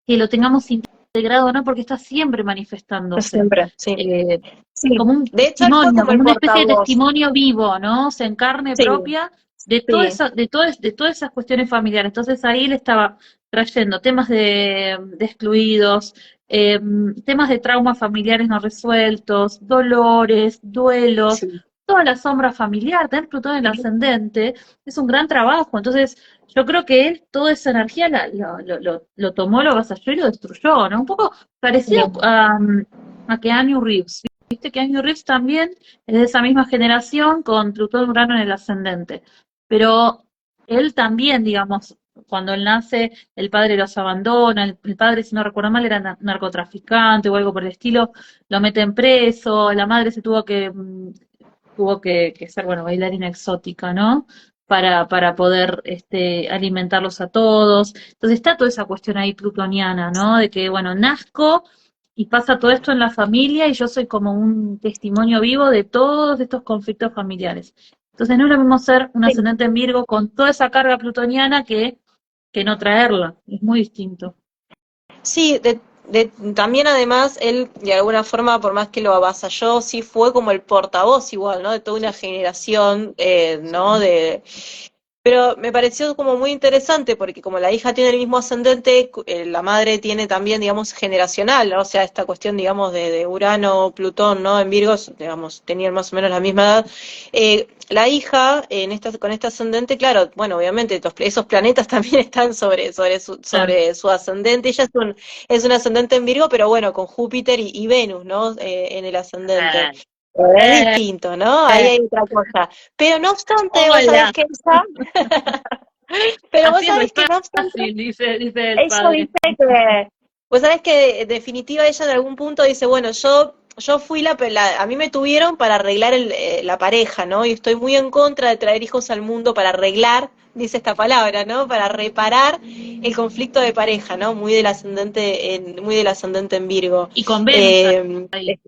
lo tengamos integrado, ¿no? Porque está siempre manifestándose. siempre, sí. Eh, Sí, como un de hecho él fue testimonio, como el como una especie de portavoz. testimonio vivo, ¿no? O sea, en carne Sí, propia de todo sí, eso, de todas esas cuestiones familiares. Entonces ahí él estaba trayendo temas de excluidos, temas de traumas familiares no resueltos, dolores, duelos, sí. toda la sombra familiar, tener Plutón en el ascendente, es un gran trabajo. Entonces, yo creo que él toda esa energía lo tomó, lo avasalló y lo destruyó, ¿no? Un poco parecido a Keanu Reeves. Viste que Keanu Reeves también es de esa misma generación con Plutón Urano en el ascendente. Pero él también, digamos, cuando él nace, el padre los abandona, el padre, si no recuerdo mal, era narcotraficante o algo por el estilo, lo meten preso, la madre se tuvo que ser, bueno, bailarina exótica, ¿no? Para poder alimentarlos a todos. Entonces está toda esa cuestión ahí plutoniana, ¿no? De que, bueno, nazco y pasa todo esto en la familia y yo soy como un testimonio vivo de todos estos conflictos familiares. Entonces no es lo mismo ser un Sí, ascendente en Virgo con toda esa carga plutoniana que no traerla. Es muy distinto. sí, también además él de alguna forma, por más que lo avasalló, sí fue como el portavoz igual, ¿no? De toda una generación, ¿no? Pero me pareció como muy interesante porque como la hija tiene el mismo ascendente, la madre tiene también, digamos, generacional, ¿no? O sea, esta cuestión, digamos, de Urano, Plutón, ¿no? En Virgo, digamos, tenían más o menos la misma edad. La hija, con este ascendente, claro, bueno, obviamente esos planetas también están Claro. sobre su ascendente. Ella es un ascendente en Virgo, pero bueno, con Júpiter y Venus, ¿no? En el ascendente. Ah, Es eh, distinto, ¿no? Ahí eh, hay otra cosa. Pero no obstante, vos sabés hola, que ella, pero vos así es re sabés que no obstante, fácil, dice el ella padre. dice que, vos sabés que en definitiva ella en algún punto dice, bueno, yo fui a mí me tuvieron para arreglar la pareja, ¿no? Y estoy muy en contra de traer hijos al mundo para arreglar, dice esta palabra, ¿no? Para reparar el conflicto de pareja, ¿no? Muy del ascendente en Virgo. Y con Venus Eh, ahí.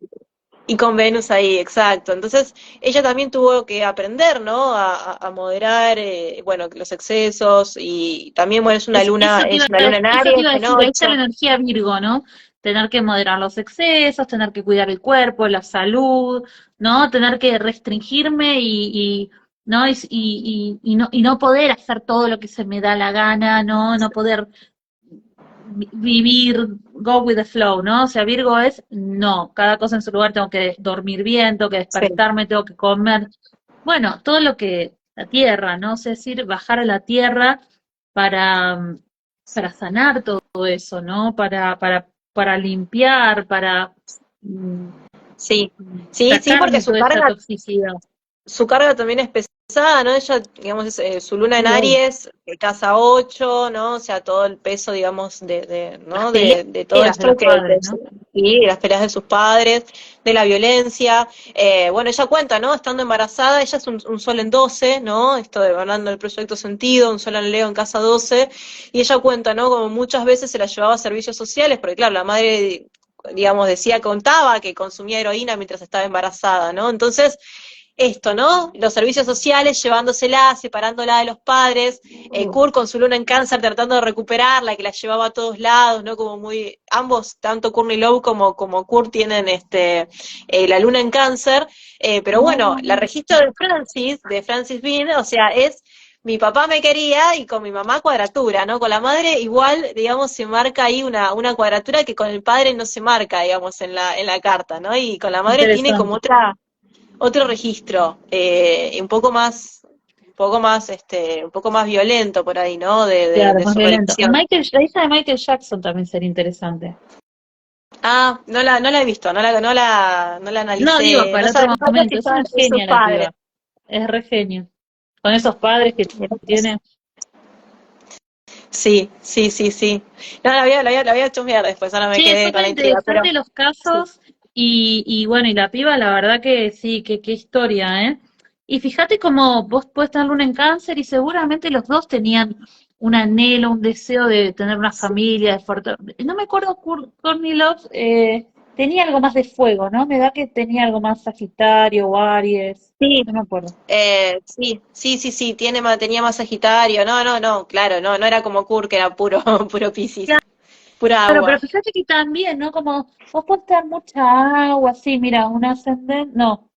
y con Venus ahí, exacto. Entonces, ella también tuvo que aprender, ¿no? A moderar, bueno, los excesos y también, bueno, es una luna en Eso te Aries, iba a en decir, ahí está ocho. la energía Virgo, ¿no? Tener que moderar los excesos, tener que cuidar el cuerpo, la salud, ¿no? Tener que restringirme ¿no? Y no poder hacer todo lo que se me da la gana, ¿no? No poder vivir, go with the flow, ¿no? O sea, Virgo es, no, cada cosa en su lugar, tengo que dormir bien, tengo que Sí, despertarme, tengo que comer. Bueno, todo lo que la tierra, ¿no? Es decir, bajar a la tierra para, para sanar todo eso, ¿no? Para limpiar, para mm, sí, sí, sí, porque sacarme toda esa toxicidad. su carga también es pesada, ¿no? Ella, digamos, su luna en Sí, obvio. Aries, casa 8, ¿no? O sea, todo el peso, digamos, Las ¿no? De todo peleas de esto los padres, ¿no? sí, las peleas de sus padres, de la violencia. Bueno, ella cuenta, ¿no? Estando embarazada, ella es un sol en 12, ¿no? Esto de hablando del proyecto sentido, un sol en Leo en casa 12, y ella cuenta, ¿no? Como muchas veces se la llevaba a servicios sociales, porque claro, la madre, digamos, contaba que consumía heroína mientras estaba embarazada, ¿no? Entonces, esto, ¿no? Los servicios sociales llevándosela, separándola de los padres, Kurt con su luna en cáncer tratando de recuperarla, que la llevaba a todos lados, ¿no? Como ambos, tanto Courtney Love como Kurt tienen la luna en cáncer, pero bueno, la No, registro de Francis Bean, o sea, es mi papá me quería y con mi mamá cuadratura, ¿no? Con la madre igual, digamos, se marca ahí una cuadratura que con el padre no se marca, digamos, en la carta, ¿no? Y con la madre tiene como interesante. otro registro, un poco más violento por ahí, ¿no? Claro, De más su violento. relación. La hija de Michael Jackson también sería interesante. Ah, no la he visto, no la No, digo, analicé, para no otro sé, no sé si momento. Es está una entre sus genia la padres. piba. Es re genio. Con esos padres que tiene. Sí, sí, sí, sí. No, la voy a chusmear después, ahora me Sí, quedé son con re la intriga, pero interesantes los sí. casos y bueno, y la piba, la verdad que sí, que qué historia, ¿eh? Y fíjate cómo vos puedes tener luna en cáncer y seguramente los dos tenían un anhelo, un deseo de tener una familia, no me acuerdo, Courtney Love tenía algo más de fuego, ¿no? Me da que tenía algo más Sagitario o Aries, Sí, no me acuerdo. sí, tenía más Sagitario, no, claro, no era como Kurt, que era puro, puro Piscis, pura Claro, pero agua. fíjate que también, ¿no? Como vos podés tener mucha agua, sí, mira, un ascendente, no.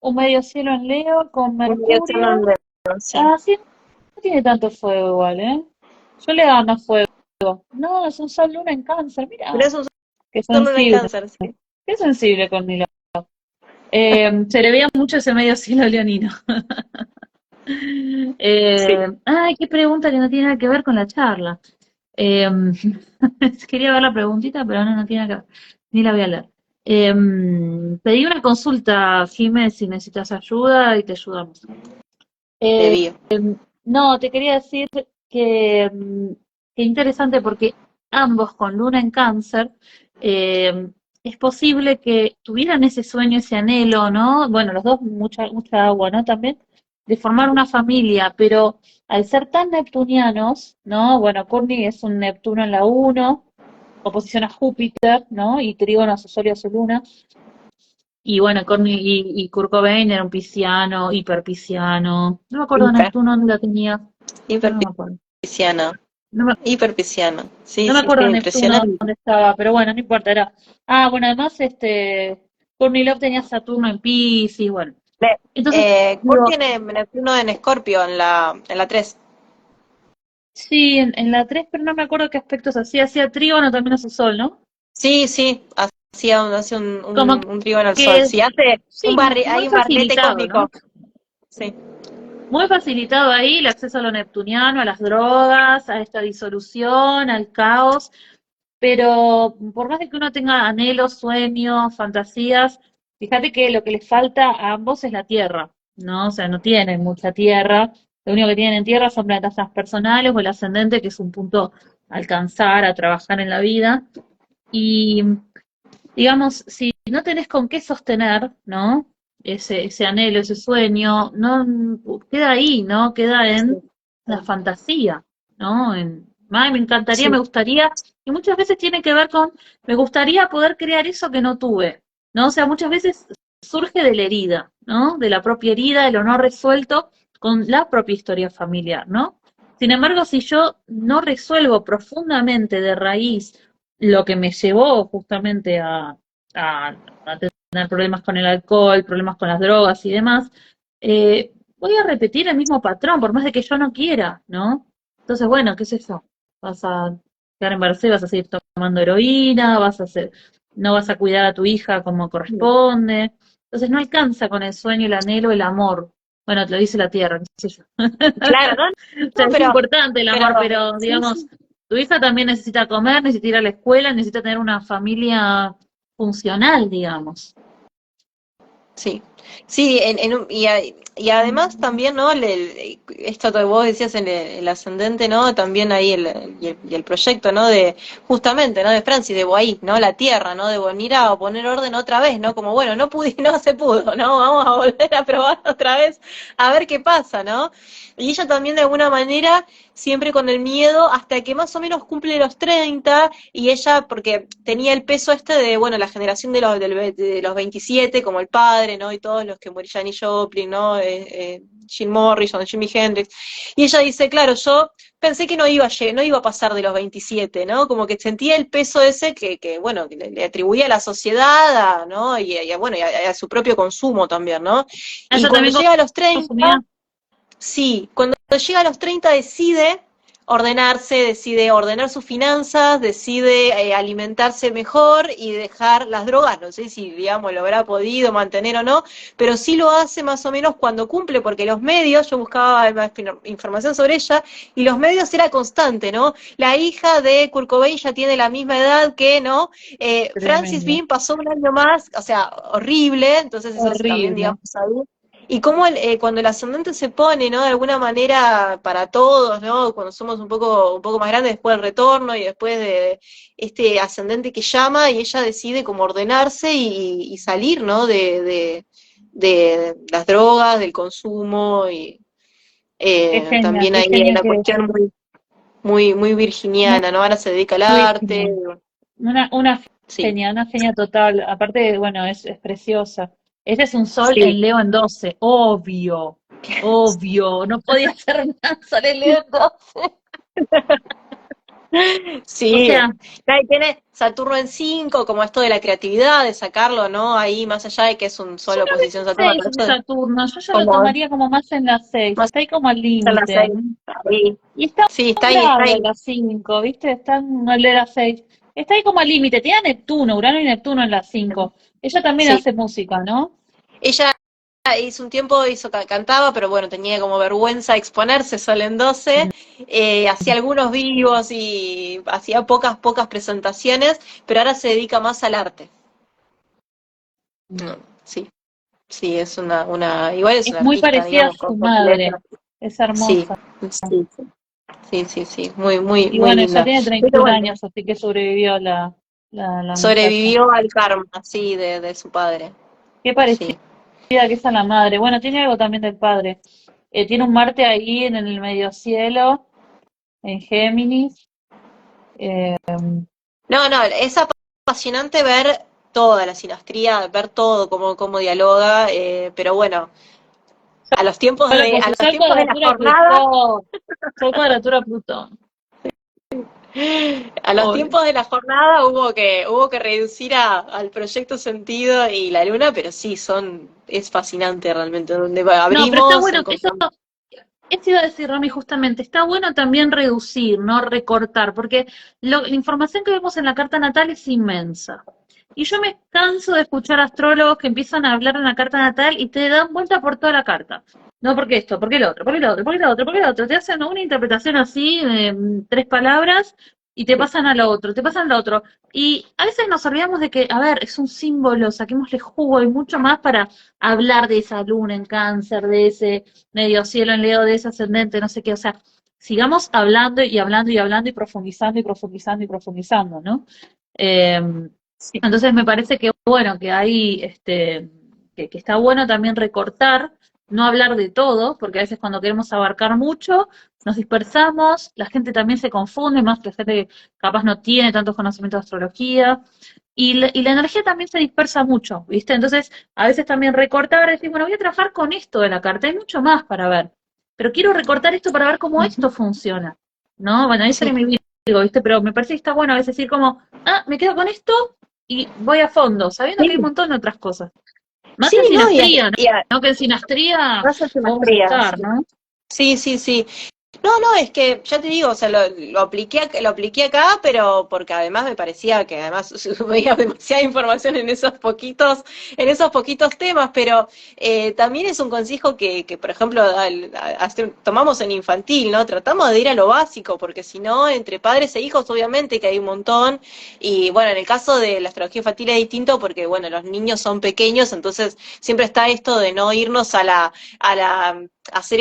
Un medio cielo en Leo con Un día se lo Mercurio. enreda, sí. Sí, no tiene tanto fuego igual, ¿eh? Yo le daba más fuego. No, es un sol luna en cáncer, Pero mira, es un qué solo en sensible, cáncer, sí. qué sensible con Milo. Se le veía mucho ese medio cielo leonino. Sí. Ay, qué pregunta que no tiene nada que ver con la charla. Eh, Quería ver la preguntita, pero no tiene nada que ver. Ni la voy a leer. Pedí una consulta, Jiménez, si necesitas ayuda y te ayudamos. Eh, Debió. no, te quería decir que, que interesante porque ambos con luna en cáncer, es posible que tuvieran ese sueño, ese anhelo, ¿no? Bueno, los dos mucha agua, ¿no? También, de formar una familia, pero al ser tan neptunianos, ¿no? Bueno, Courtney es un Neptuno en la uno, oposición a Júpiter, ¿no? Y trígono asesorio a su luna. Y bueno, y Kurt Cobain era un pisciano, hiperpisciano. No me acuerdo Hiper, Neptuno dónde la tenía. No me acuerdo. hiperpisciano. No me, Hiperpisciano. Sí, no me sí, sí, acuerdo Neptuno impresionante. dónde estaba, pero bueno, no importa. Bueno, además, Courtney Love tenía Saturno en Piscis, bueno. Entonces, Kurt digo, tiene Neptuno en Escorpio en la 3. sí, en la 3 pero no me acuerdo qué aspectos hacía. Hacía trígono también a su sol, ¿no? Sí, sí, hace Como un trígono al sol. que, Sí, hace sí, hay muy un barrete facilitado, ¿no? cósmico. Sí, Muy facilitado ahí el acceso a lo neptuniano, a las drogas, a esta disolución, al caos. Pero por más de que uno tenga anhelos, sueños, fantasías, fíjate que lo que les falta a ambos es la tierra, ¿no? O sea, no tienen mucha tierra. Lo único que tienen en tierra son planetas transpersonales o el ascendente, que es un punto a alcanzar, a trabajar en la vida. Y digamos, si no tenés con qué sostener, ¿no? Ese anhelo, ese sueño, no queda ahí, ¿no? Queda en sí, la fantasía, ¿no? Ay, me encantaría, me sí, gustaría, y muchas veces tiene que ver con, me gustaría poder crear eso que no tuve, ¿no? O sea, muchas veces surge de la herida, ¿no? De la propia herida, de lo no resuelto con la propia historia familiar, ¿no? Sin embargo, si yo no resuelvo profundamente de raíz lo que me llevó justamente a tener problemas con el alcohol, problemas con las drogas y demás, voy a repetir el mismo patrón, por más de que yo no quiera, ¿no? Entonces, bueno, qué sé yo, vas a quedar embarazada y vas a seguir tomando heroína, no vas a cuidar a tu hija como corresponde. Entonces no alcanza con el sueño, el anhelo, el amor. Bueno, te lo dice la tierra, qué sé yo. claro, no, O sea, no, es importante el pero amor, pero sí, digamos, sí. tu hija también necesita comer, necesita ir a la escuela, necesita tener una familia funcional, digamos. Sí, sí, y además también, ¿no? Esto que vos decías en el ascendente, ¿no? También ahí y el proyecto, ¿no? De, justamente, ¿no? De Francis, de Boahí, ¿no? La tierra, ¿no? De venir a poner orden otra vez, ¿no? Como, bueno, no pude, no se pudo, ¿no? Vamos a volver a probar otra vez, a ver qué pasa, ¿no? Y ella también de alguna manera, siempre con el miedo, hasta que más o menos cumple los 30 y ella, porque tenía el peso este de, bueno, la generación de los 27, como el padre, ¿no? Y todos los que murieron, Janis Joplin, ¿no? Jim Morrison, Jimi Hendrix. Y ella dice, claro, yo pensé que no iba a pasar de los 27, ¿no? Como que sentía el peso ese que bueno, que le atribuía a la sociedad, ¿no? Bueno, y a su propio consumo también, ¿no? Y Ella cuando también llega a los 30, consumía. sí, cuando llega a los 30 decide ordenarse, decide ordenar sus finanzas, decide alimentarse mejor y dejar las drogas. No sé si, digamos, lo habrá podido mantener o no, pero sí lo hace más o menos cuando cumple, porque los medios, yo buscaba más información sobre ella, y los medios era constante, ¿no? La hija de Kurt Cobain ya tiene la misma edad que, ¿no? Francis Tremendo, Bean pasó un año más, o sea, horrible, entonces eso es también, horrible. digamos, ahí. Y cómo cuando el ascendente se pone, ¿no? De alguna manera para todos, ¿no? Cuando somos un poco más grandes después del retorno y después de este ascendente que llama y ella decide como ordenarse y salir, ¿no? De las drogas, del consumo y también Qué ahí hay genia una que es. cuestión muy Muy, virginiana, ¿no? Ahora se dedica al muy arte, genia. Una sí, una genia total. Aparte, bueno, es preciosa. Este es un sol sí. en Leo en 12, obvio, obvio. No podía ser más sol en Leo en 12. O Sí, sea, ahí tiene Saturno en 5 como esto de la creatividad, de sacarlo, ¿no? Ahí, más allá de que es un yo solo creo que oposición es Saturno, 6 pero en esto es Saturno. Yo ya lo como tomaría como más en la 6. más Está ahí como al en la límite. 6. Ahí. Y está Sí, está bravo ahí. en la 5, ¿viste? Está en el de la 6. Está ahí como al límite. Tiene a Neptuno, Urano y Neptuno en la 5. Ella también Sí. hace música, ¿no? Ella hizo un tiempo, cantaba, pero bueno, tenía como vergüenza exponerse sola en 12. Hacía algunos vivos y hacía pocas presentaciones, pero ahora se dedica más al arte. No, sí, sí, igual es Es una muy artista, parecida a digamos, su con su letra. madre. Es Sí, hermosa. sí, sí, Y muy bueno, ya linda. tiene Pero 31 bueno, años, así que sobrevivió la muchacha. sobrevivió al karma, sí, de su padre, Qué parecida sí. que es a la madre. Bueno, tiene algo también del padre. Tiene un Marte ahí en el medio cielo, en Géminis. Eh, No, es apasionante ver toda la sinastría, ver todo, cómo dialoga, pero bueno, Sol a los tiempos de la cuadratura jornada, Plutón. Sol cuadratura Plutón. A los Obvio. tiempos de la jornada hubo que reducir al proyecto Sentido y la Luna, pero sí, es fascinante realmente, donde No, pero está abrimos, bueno, encontramos. eso iba a decir Romy justamente, está bueno también reducir, no recortar, porque la información que vemos en la carta natal es inmensa. Y yo me canso de escuchar astrólogos que empiezan a hablar en la carta natal y te dan vuelta por toda la carta. No, porque esto, porque lo otro, porque lo otro, porque lo otro, porque lo otro. Te hacen una interpretación así, de 3 palabras, y te pasan a lo otro, te pasan a lo otro. Y a veces nos olvidamos de que, a ver, es un símbolo, saquémosle jugo y mucho más para hablar de esa luna en cáncer, de ese medio cielo en Leo, de ese ascendente, no sé qué, o sea, sigamos hablando y hablando y hablando y profundizando y profundizando y profundizando, ¿no? Eh, Sí. entonces me parece que bueno, que hay, que está bueno también recortar, no hablar de todo, porque a veces cuando queremos abarcar mucho, nos dispersamos, la gente también se confunde, más que la gente que capaz no tiene tantos conocimientos de astrología, y la energía también se dispersa mucho, ¿viste? Entonces, a veces también recortar, decir, bueno, voy a trabajar con esto de la carta, hay mucho más para ver, pero quiero recortar esto para ver cómo Ujú. esto funciona, ¿no? Bueno, ahí Sí. sería mi Virgo, ¿viste? Pero me parece que está bueno a veces decir como, me quedo con esto y voy a fondo, sabiendo que hay un Sí, montón de otras cosas. Más sí, en no, sinastría, ¿no? y a- ¿No? Que en sinastría no hace podemos simetría, estar, sí. ¿no? Sí, sí, sí. No, no, es que ya te digo, o sea, lo apliqué acá, pero porque además me parecía que además veía demasiada información en esos poquitos temas, pero también es un consejo que, por ejemplo, tomamos en infantil, ¿no? Tratamos de ir a lo básico, porque si no, entre padres e hijos, obviamente que hay un montón, y bueno, en el caso de la astrología infantil es distinto porque, bueno, los niños son pequeños, entonces siempre está esto de no irnos a hacer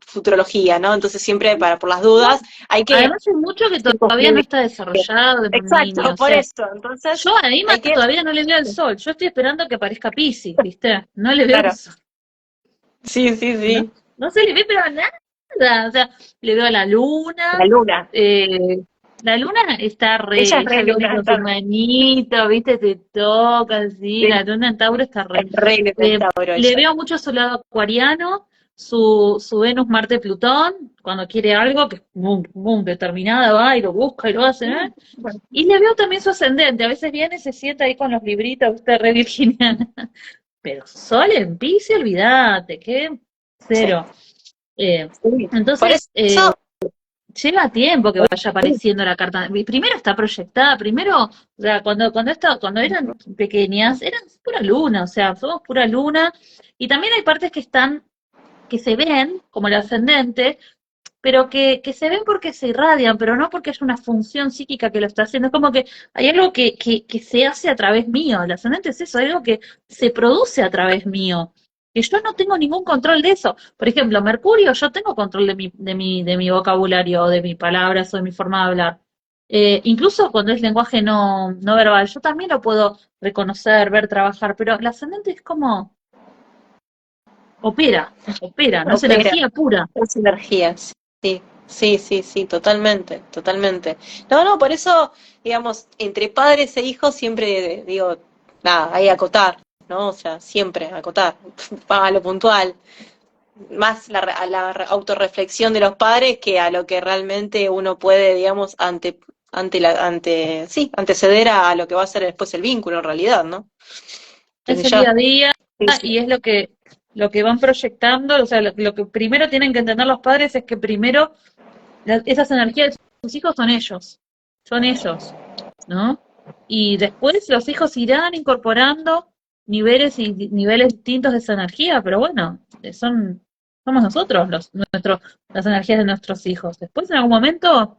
futurología, ¿no? Entonces siempre por las No, dudas hay que además hay mucho que todavía no circunscribir. está desarrollado en un niño, Exacto, o por sea, eso. Entonces yo a Ima hay que, todavía no le veo el sol, yo estoy esperando que aparezca Piscis, ¿viste? No le veo el claro, sol, sí, sí, ¿no? sí. No se le ve pero nada, o sea, le veo la La luna, luna. eh, la luna está Ella es ella re viene luna, con su manito, ¿viste? Te toca así, la luna en Tauro está es re luna en Tauro le ella. veo mucho su lado acuariano, su Venus, Marte, Plutón, cuando quiere algo, que boom, boom, determinada va y lo busca y lo hace, ¿eh? Bueno, Y le veo también su ascendente, a veces viene y se sienta ahí con los libritos, usted re virginiana. Pero Sol en Piscis, olvídate, que sí, cero. Eh, sí. Por entonces, eso, lleva tiempo que vaya apareciendo la carta. Primero está proyectada, primero, o sea, cuando eran pequeñas, eran pura luna, o sea, somos pura luna. Y también hay partes que se ven, como el ascendente, pero que se ven porque se irradian, pero no porque haya una función psíquica que lo está haciendo. Es como que hay algo que se hace a través mío. El ascendente es eso, algo que se produce a través mío. Que yo no tengo ningún control de eso. Por ejemplo, Mercurio, yo tengo control de mi vocabulario, de mis palabras o de mi forma de hablar. Incluso cuando es lenguaje no verbal, yo también lo puedo reconocer, ver, trabajar, pero el ascendente es como opera, no es opera. energía pura. Las energías, sí, sí, sí, sí, totalmente, totalmente. No, no, por eso, digamos, entre padres e hijos siempre digo, nada, hay que acotar, ¿no? O sea, siempre acotar, a lo puntual, más a la autorreflexión de los padres que a lo que realmente uno puede, digamos, sí, anteceder a lo que va a ser después el vínculo en realidad, ¿no? Qué sé Es el yo. día a día Sí, sí. y es lo que van proyectando, o sea, lo que primero tienen que entender los padres es que primero esas energías de sus hijos son ellos, ¿no? Y después los hijos irán incorporando niveles y niveles distintos de esa energía, pero bueno, somos nosotros las energías de nuestros hijos. Después en algún momento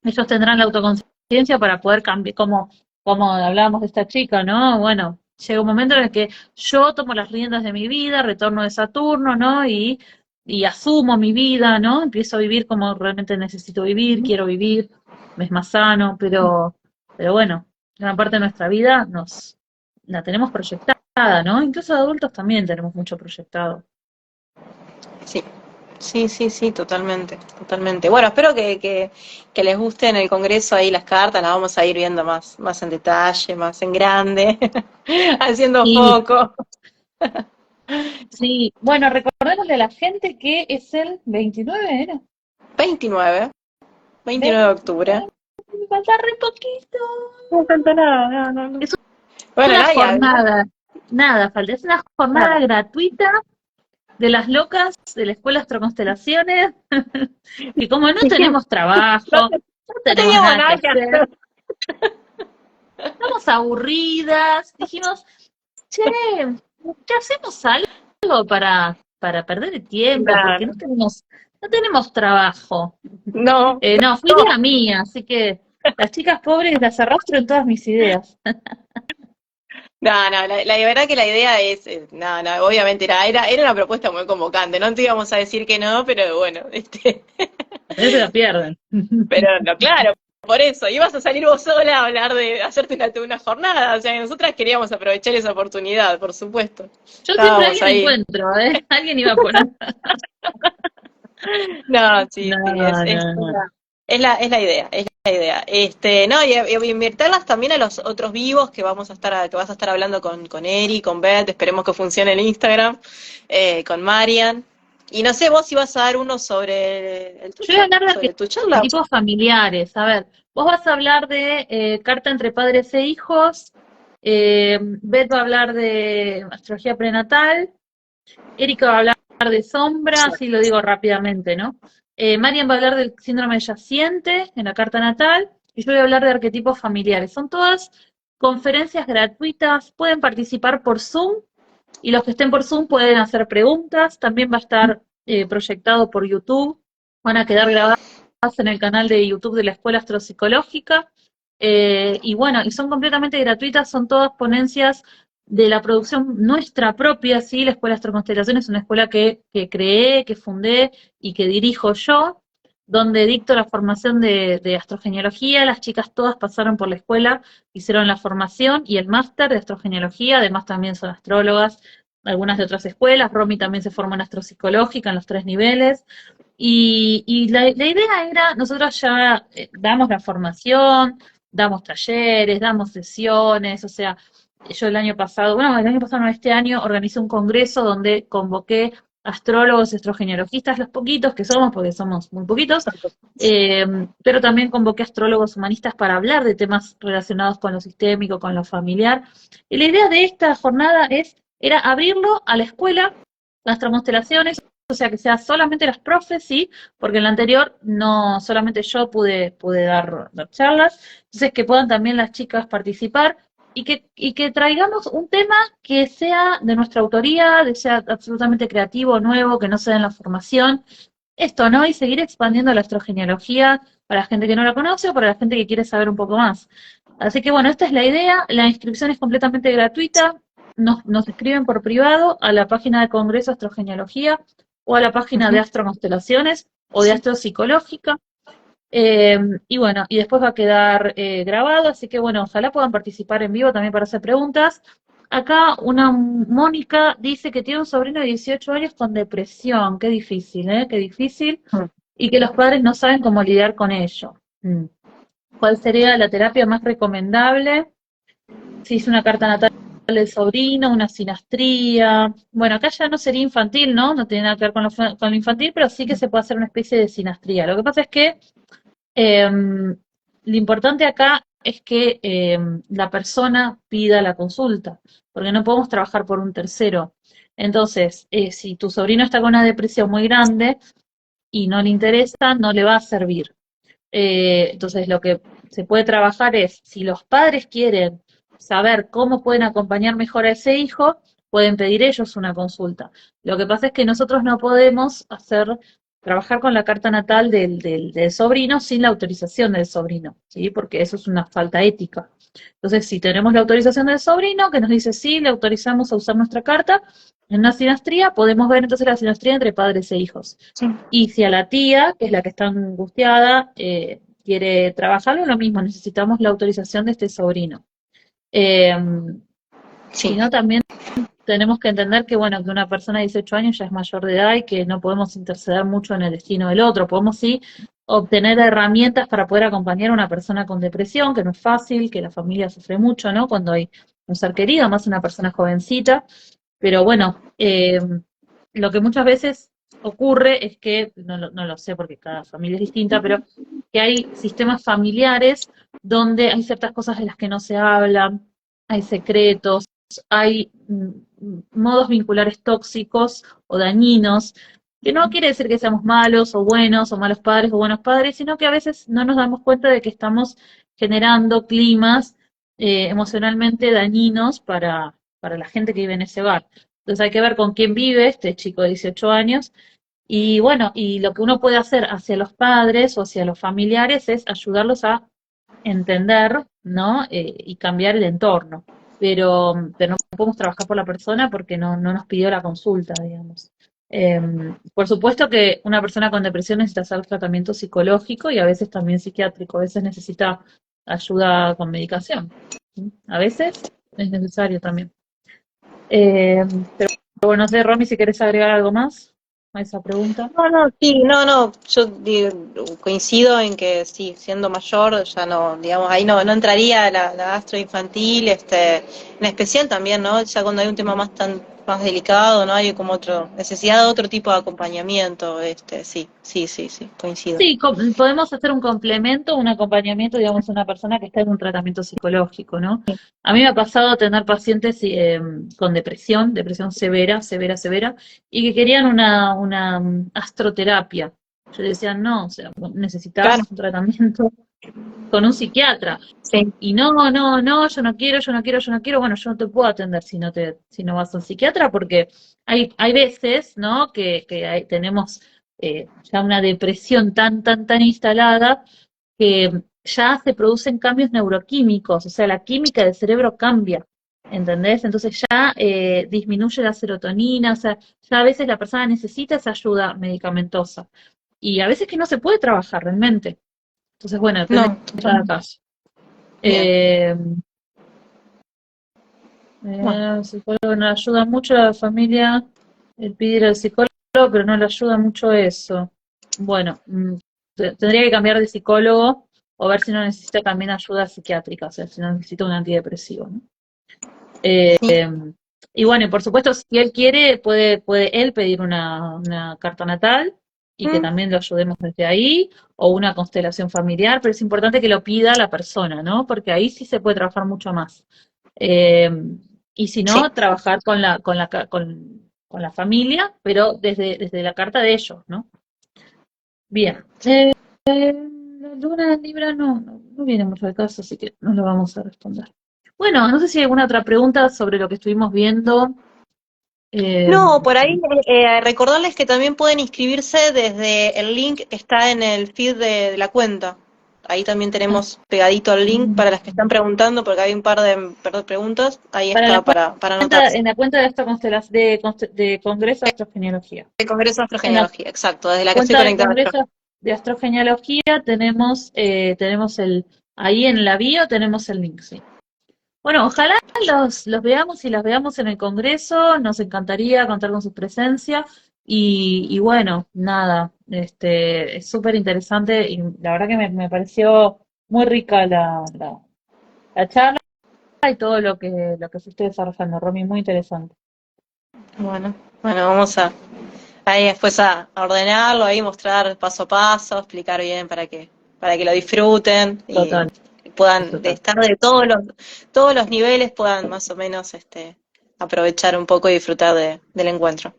ellos tendrán la autoconciencia para poder cambiar, como hablábamos de esta chica, ¿no? Bueno, llega un momento en el que yo tomo las riendas de mi vida, retorno de Saturno, ¿no? Y asumo mi vida, ¿no? Empiezo a vivir como realmente necesito vivir, quiero vivir, me es más sano, pero bueno, gran parte de nuestra vida la tenemos proyectada, ¿no? Incluso de adultos también tenemos mucho proyectado. Sí, sí, sí, sí, totalmente, totalmente. Bueno, espero que les guste en el Congreso ahí las cartas, las vamos a ir viendo más en detalle, más en grande, haciendo Y foco. sí, bueno, recordémosle a la gente que es el 29, ¿era? 29. 29 de octubre. Me falta re poquito. No falta nada, no. Es Bueno, una Nadia, jornada, nada falta, es una jornada nada. gratuita de las locas de la Escuela Astroconstelaciones, que como no tenemos No, trabajo, no no tenemos teníamos nada que nada que hacer, hacer. estamos aburridas, dijimos, che, ¿qué hacemos algo para perder el tiempo? Porque Nada, no tenemos trabajo. no, No, fue no. idea mía, así que las chicas pobres las arrastro en todas mis ideas. No, la verdad que la idea es, no, obviamente era una propuesta muy convocante, no te íbamos a decir que no, pero bueno, No se la pierden. pero no, claro, por eso, ibas a salir vos sola a hablar de hacerte una jornada, o sea, nosotras queríamos aprovechar esa oportunidad, por supuesto. Yo siempre a Estábamos alguien ahí. encuentro, ¿eh? Alguien iba a poner. No, sí, No, sí, no. es la idea, es la idea. No, y invitarlas también a los otros vivos que vas a estar hablando con Eri, con Beth, esperemos que funcione el Instagram, con Marian. Y no sé vos si vas a dar uno sobre el Yo voy a tuyo, hablar de sobre tu charla. arquetipos familiares. A ver, vos vas a hablar de carta entre padres e hijos. Beth va a hablar de astrología prenatal. Erika va a hablar de sombra, así lo digo rápidamente, ¿no? Marian va a hablar del síndrome yaciente en la carta natal. Y yo voy a hablar de arquetipos familiares. Son todas conferencias gratuitas. Pueden participar por Zoom. Y los que estén por Zoom pueden hacer preguntas. También va a estar proyectado por YouTube. Van a quedar grabadas en el canal de YouTube de la Escuela Astropsicológica. Y bueno, y son completamente gratuitas, son todas ponencias de la producción nuestra propia, ¿sí? La Escuela Astroconstelación es una escuela que creé, que fundé y que dirijo yo, donde dicto la formación de astrogenealogía. Las chicas todas pasaron por la escuela, hicieron la formación y el máster de astrogenealogía, además también son astrólogas, algunas de otras escuelas. Romy también se formó en astropsicológica en los 3 niveles. Y la idea era, nosotros ya damos la formación, damos talleres, damos sesiones, o sea, yo el año pasado, bueno, el año pasado no, este año organizé un congreso donde convoqué astrólogos, astrogenealogistas, los poquitos que somos, porque somos muy poquitos, pero también convoqué astrólogos humanistas para hablar de temas relacionados con lo sistémico, con lo familiar. Y la idea de esta jornada era abrirlo a la escuela, las constelaciones, o sea, que sea solamente las profes, sí, porque en la anterior no solamente yo pude dar charlas, entonces que puedan también las chicas participar y que traigamos un tema que sea de nuestra autoría, que sea absolutamente creativo, nuevo, que no sea en la formación, esto, ¿no? Y seguir expandiendo la astrogenealogía para la gente que no la conoce o para la gente que quiere saber un poco más. Así que bueno, esta es la idea, la inscripción es completamente gratuita, nos escriben por privado a la página de Congreso Astrogenealogía o a la página de Astroconstelaciones o de Astropsicológica. Y bueno, y después va a quedar grabado, así que bueno, ojalá puedan participar en vivo también para hacer preguntas. Acá una Mónica dice que tiene un sobrino de 18 años con depresión, qué difícil, ¿eh? Qué difícil, y que los padres no saben cómo lidiar con ello. ¿Cuál sería la terapia más recomendable? Si es una carta natal del sobrino, una sinastría. Bueno, acá ya no sería infantil, ¿no? No tiene nada que ver con lo infantil, pero sí que se puede hacer una especie de sinastría. Lo que pasa es que lo importante acá es que la persona pida la consulta, porque no podemos trabajar por un tercero. Entonces, si tu sobrino está con una depresión muy grande y no le interesa, no le va a servir. Entonces, lo que se puede trabajar es, si los padres quieren saber cómo pueden acompañar mejor a ese hijo, pueden pedir ellos una consulta. Lo que pasa es que nosotros no podemos trabajar con la carta natal del sobrino sin la autorización del sobrino, ¿sí? Porque eso es una falta ética. Entonces, si tenemos la autorización del sobrino, que nos dice sí, le autorizamos a usar nuestra carta, en una sinastría, podemos ver entonces la sinastría entre padres e hijos. Sí. Y si a la tía, que es la que está angustiada, quiere trabajarlo, lo mismo, necesitamos la autorización de este sobrino. Si no, también tenemos que entender que, bueno, que una persona de 18 años ya es mayor de edad y que no podemos interceder mucho en el destino del otro. Podemos sí obtener herramientas para poder acompañar a una persona con depresión, que no es fácil, que la familia sufre mucho, ¿no? Cuando hay un ser querido, más una persona jovencita. Pero bueno, lo que muchas veces ocurre es que, no lo sé porque cada familia es distinta, pero que hay sistemas familiares donde hay ciertas cosas de las que no se hablan, hay secretos, hay modos vinculares tóxicos o dañinos, que no quiere decir que seamos malos o buenos o malos padres o buenos padres, sino que a veces no nos damos cuenta de que estamos generando climas emocionalmente dañinos para la gente que vive en ese hogar. Entonces hay que ver con quién vive este chico de 18 años y bueno, y lo que uno puede hacer hacia los padres o hacia los familiares es ayudarlos a entender, ¿no? Y cambiar el entorno. Pero no podemos trabajar por la persona porque no nos pidió la consulta, digamos. Por supuesto que una persona con depresión necesita hacer tratamiento psicológico y a veces también psiquiátrico, a veces necesita ayuda con medicación. ¿Sí? A veces es necesario también. Pero bueno, no sé, Romy, si querés agregar algo más a esa pregunta. No, sí, no, yo coincido en que sí, siendo mayor, ya no, digamos, ahí no entraría la gastro infantil, en especial también, ¿no? Ya cuando hay un tema más delicado, ¿no? Hay como necesidad de otro tipo de acompañamiento, sí, coincido. Sí, podemos hacer un complemento, un acompañamiento, digamos, a una persona que está en un tratamiento psicológico, ¿no? A mí me ha pasado tener pacientes con depresión severa, severa, severa, y que querían una astroterapia. Yo decía, no, o sea, Claro, necesitábamos un tratamiento con un psiquiatra. sí, Y no, yo no quiero, yo no quiero, yo no quiero. Bueno, yo no te puedo atender si no vas a un psiquiatra, porque hay veces, ¿no? Que tenemos ya una depresión tan instalada que ya se producen cambios neuroquímicos, o sea, la química del cerebro cambia, ¿entendés? Entonces ya disminuye la serotonina, o sea, ya a veces la persona necesita esa ayuda medicamentosa. Y a veces que no se puede trabajar realmente. Entonces, bueno, depende no, de cada caso. bien, Eh, bueno, el psicólogo no ayuda mucho a la familia el pedir al psicólogo, pero no le ayuda mucho eso. Bueno, tendría que cambiar de psicólogo o ver si no necesita también ayuda psiquiátrica, o sea, si no necesita un antidepresivo, ¿no? sí, Y bueno, y por supuesto, si él quiere, puede él pedir una carta natal y que mm, también lo ayudemos desde ahí, o una constelación familiar, pero es importante que lo pida la persona, ¿no? Porque ahí sí se puede trabajar mucho más. Eh, y si sí, no, trabajar con la familia, pero desde la carta de ellos, ¿no? Bien. La luna en Libra no viene mucho al caso, así que no lo vamos a responder. Bueno, no sé si hay alguna otra pregunta sobre lo que estuvimos viendo. Eh, No, por ahí recordarles que también pueden inscribirse desde el link que está en el feed de la cuenta. Ahí también tenemos pegadito el link para las que están preguntando, porque hay un par de preguntas. Ahí para la está para cuenta, anotarse. en la cuenta de esta constelación de Congreso de Astrogenealogía. El Congreso de En la Astrogenealogía, exacto, desde la que estoy cuenta de conectada yo. Congreso de Astrogenealogía tenemos ahí en la bio tenemos el link, sí. Bueno, ojalá los veamos y las veamos en el Congreso, nos encantaría contar con su presencia y bueno, nada, es súper interesante y la verdad que me pareció muy rica la charla y todo lo que se esté desarrollando, Romy, muy interesante. Bueno, vamos ahí después a ordenarlo, ahí mostrar paso a paso, explicar bien para que lo disfruten y Total, puedan de total. estar de todos los niveles, puedan más o menos aprovechar un poco y disfrutar del encuentro.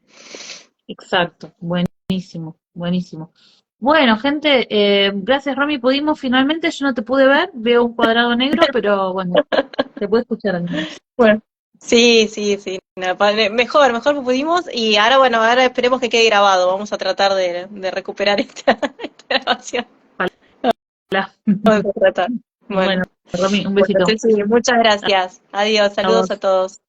Exacto, buenísimo, buenísimo. Bueno, gente, gracias Romy, pudimos finalmente, yo no te pude ver, veo un cuadrado negro, pero bueno, te puedo escuchar al menos. Bueno, sí, mejor pudimos y ahora, bueno, ahora esperemos que quede grabado, vamos a tratar de recuperar esta grabación. Hola. Vamos a tratar. Bueno, Bueno, Romy, un bueno, besito. Ceci, muchas gracias. Adiós, A saludos vos. a todos.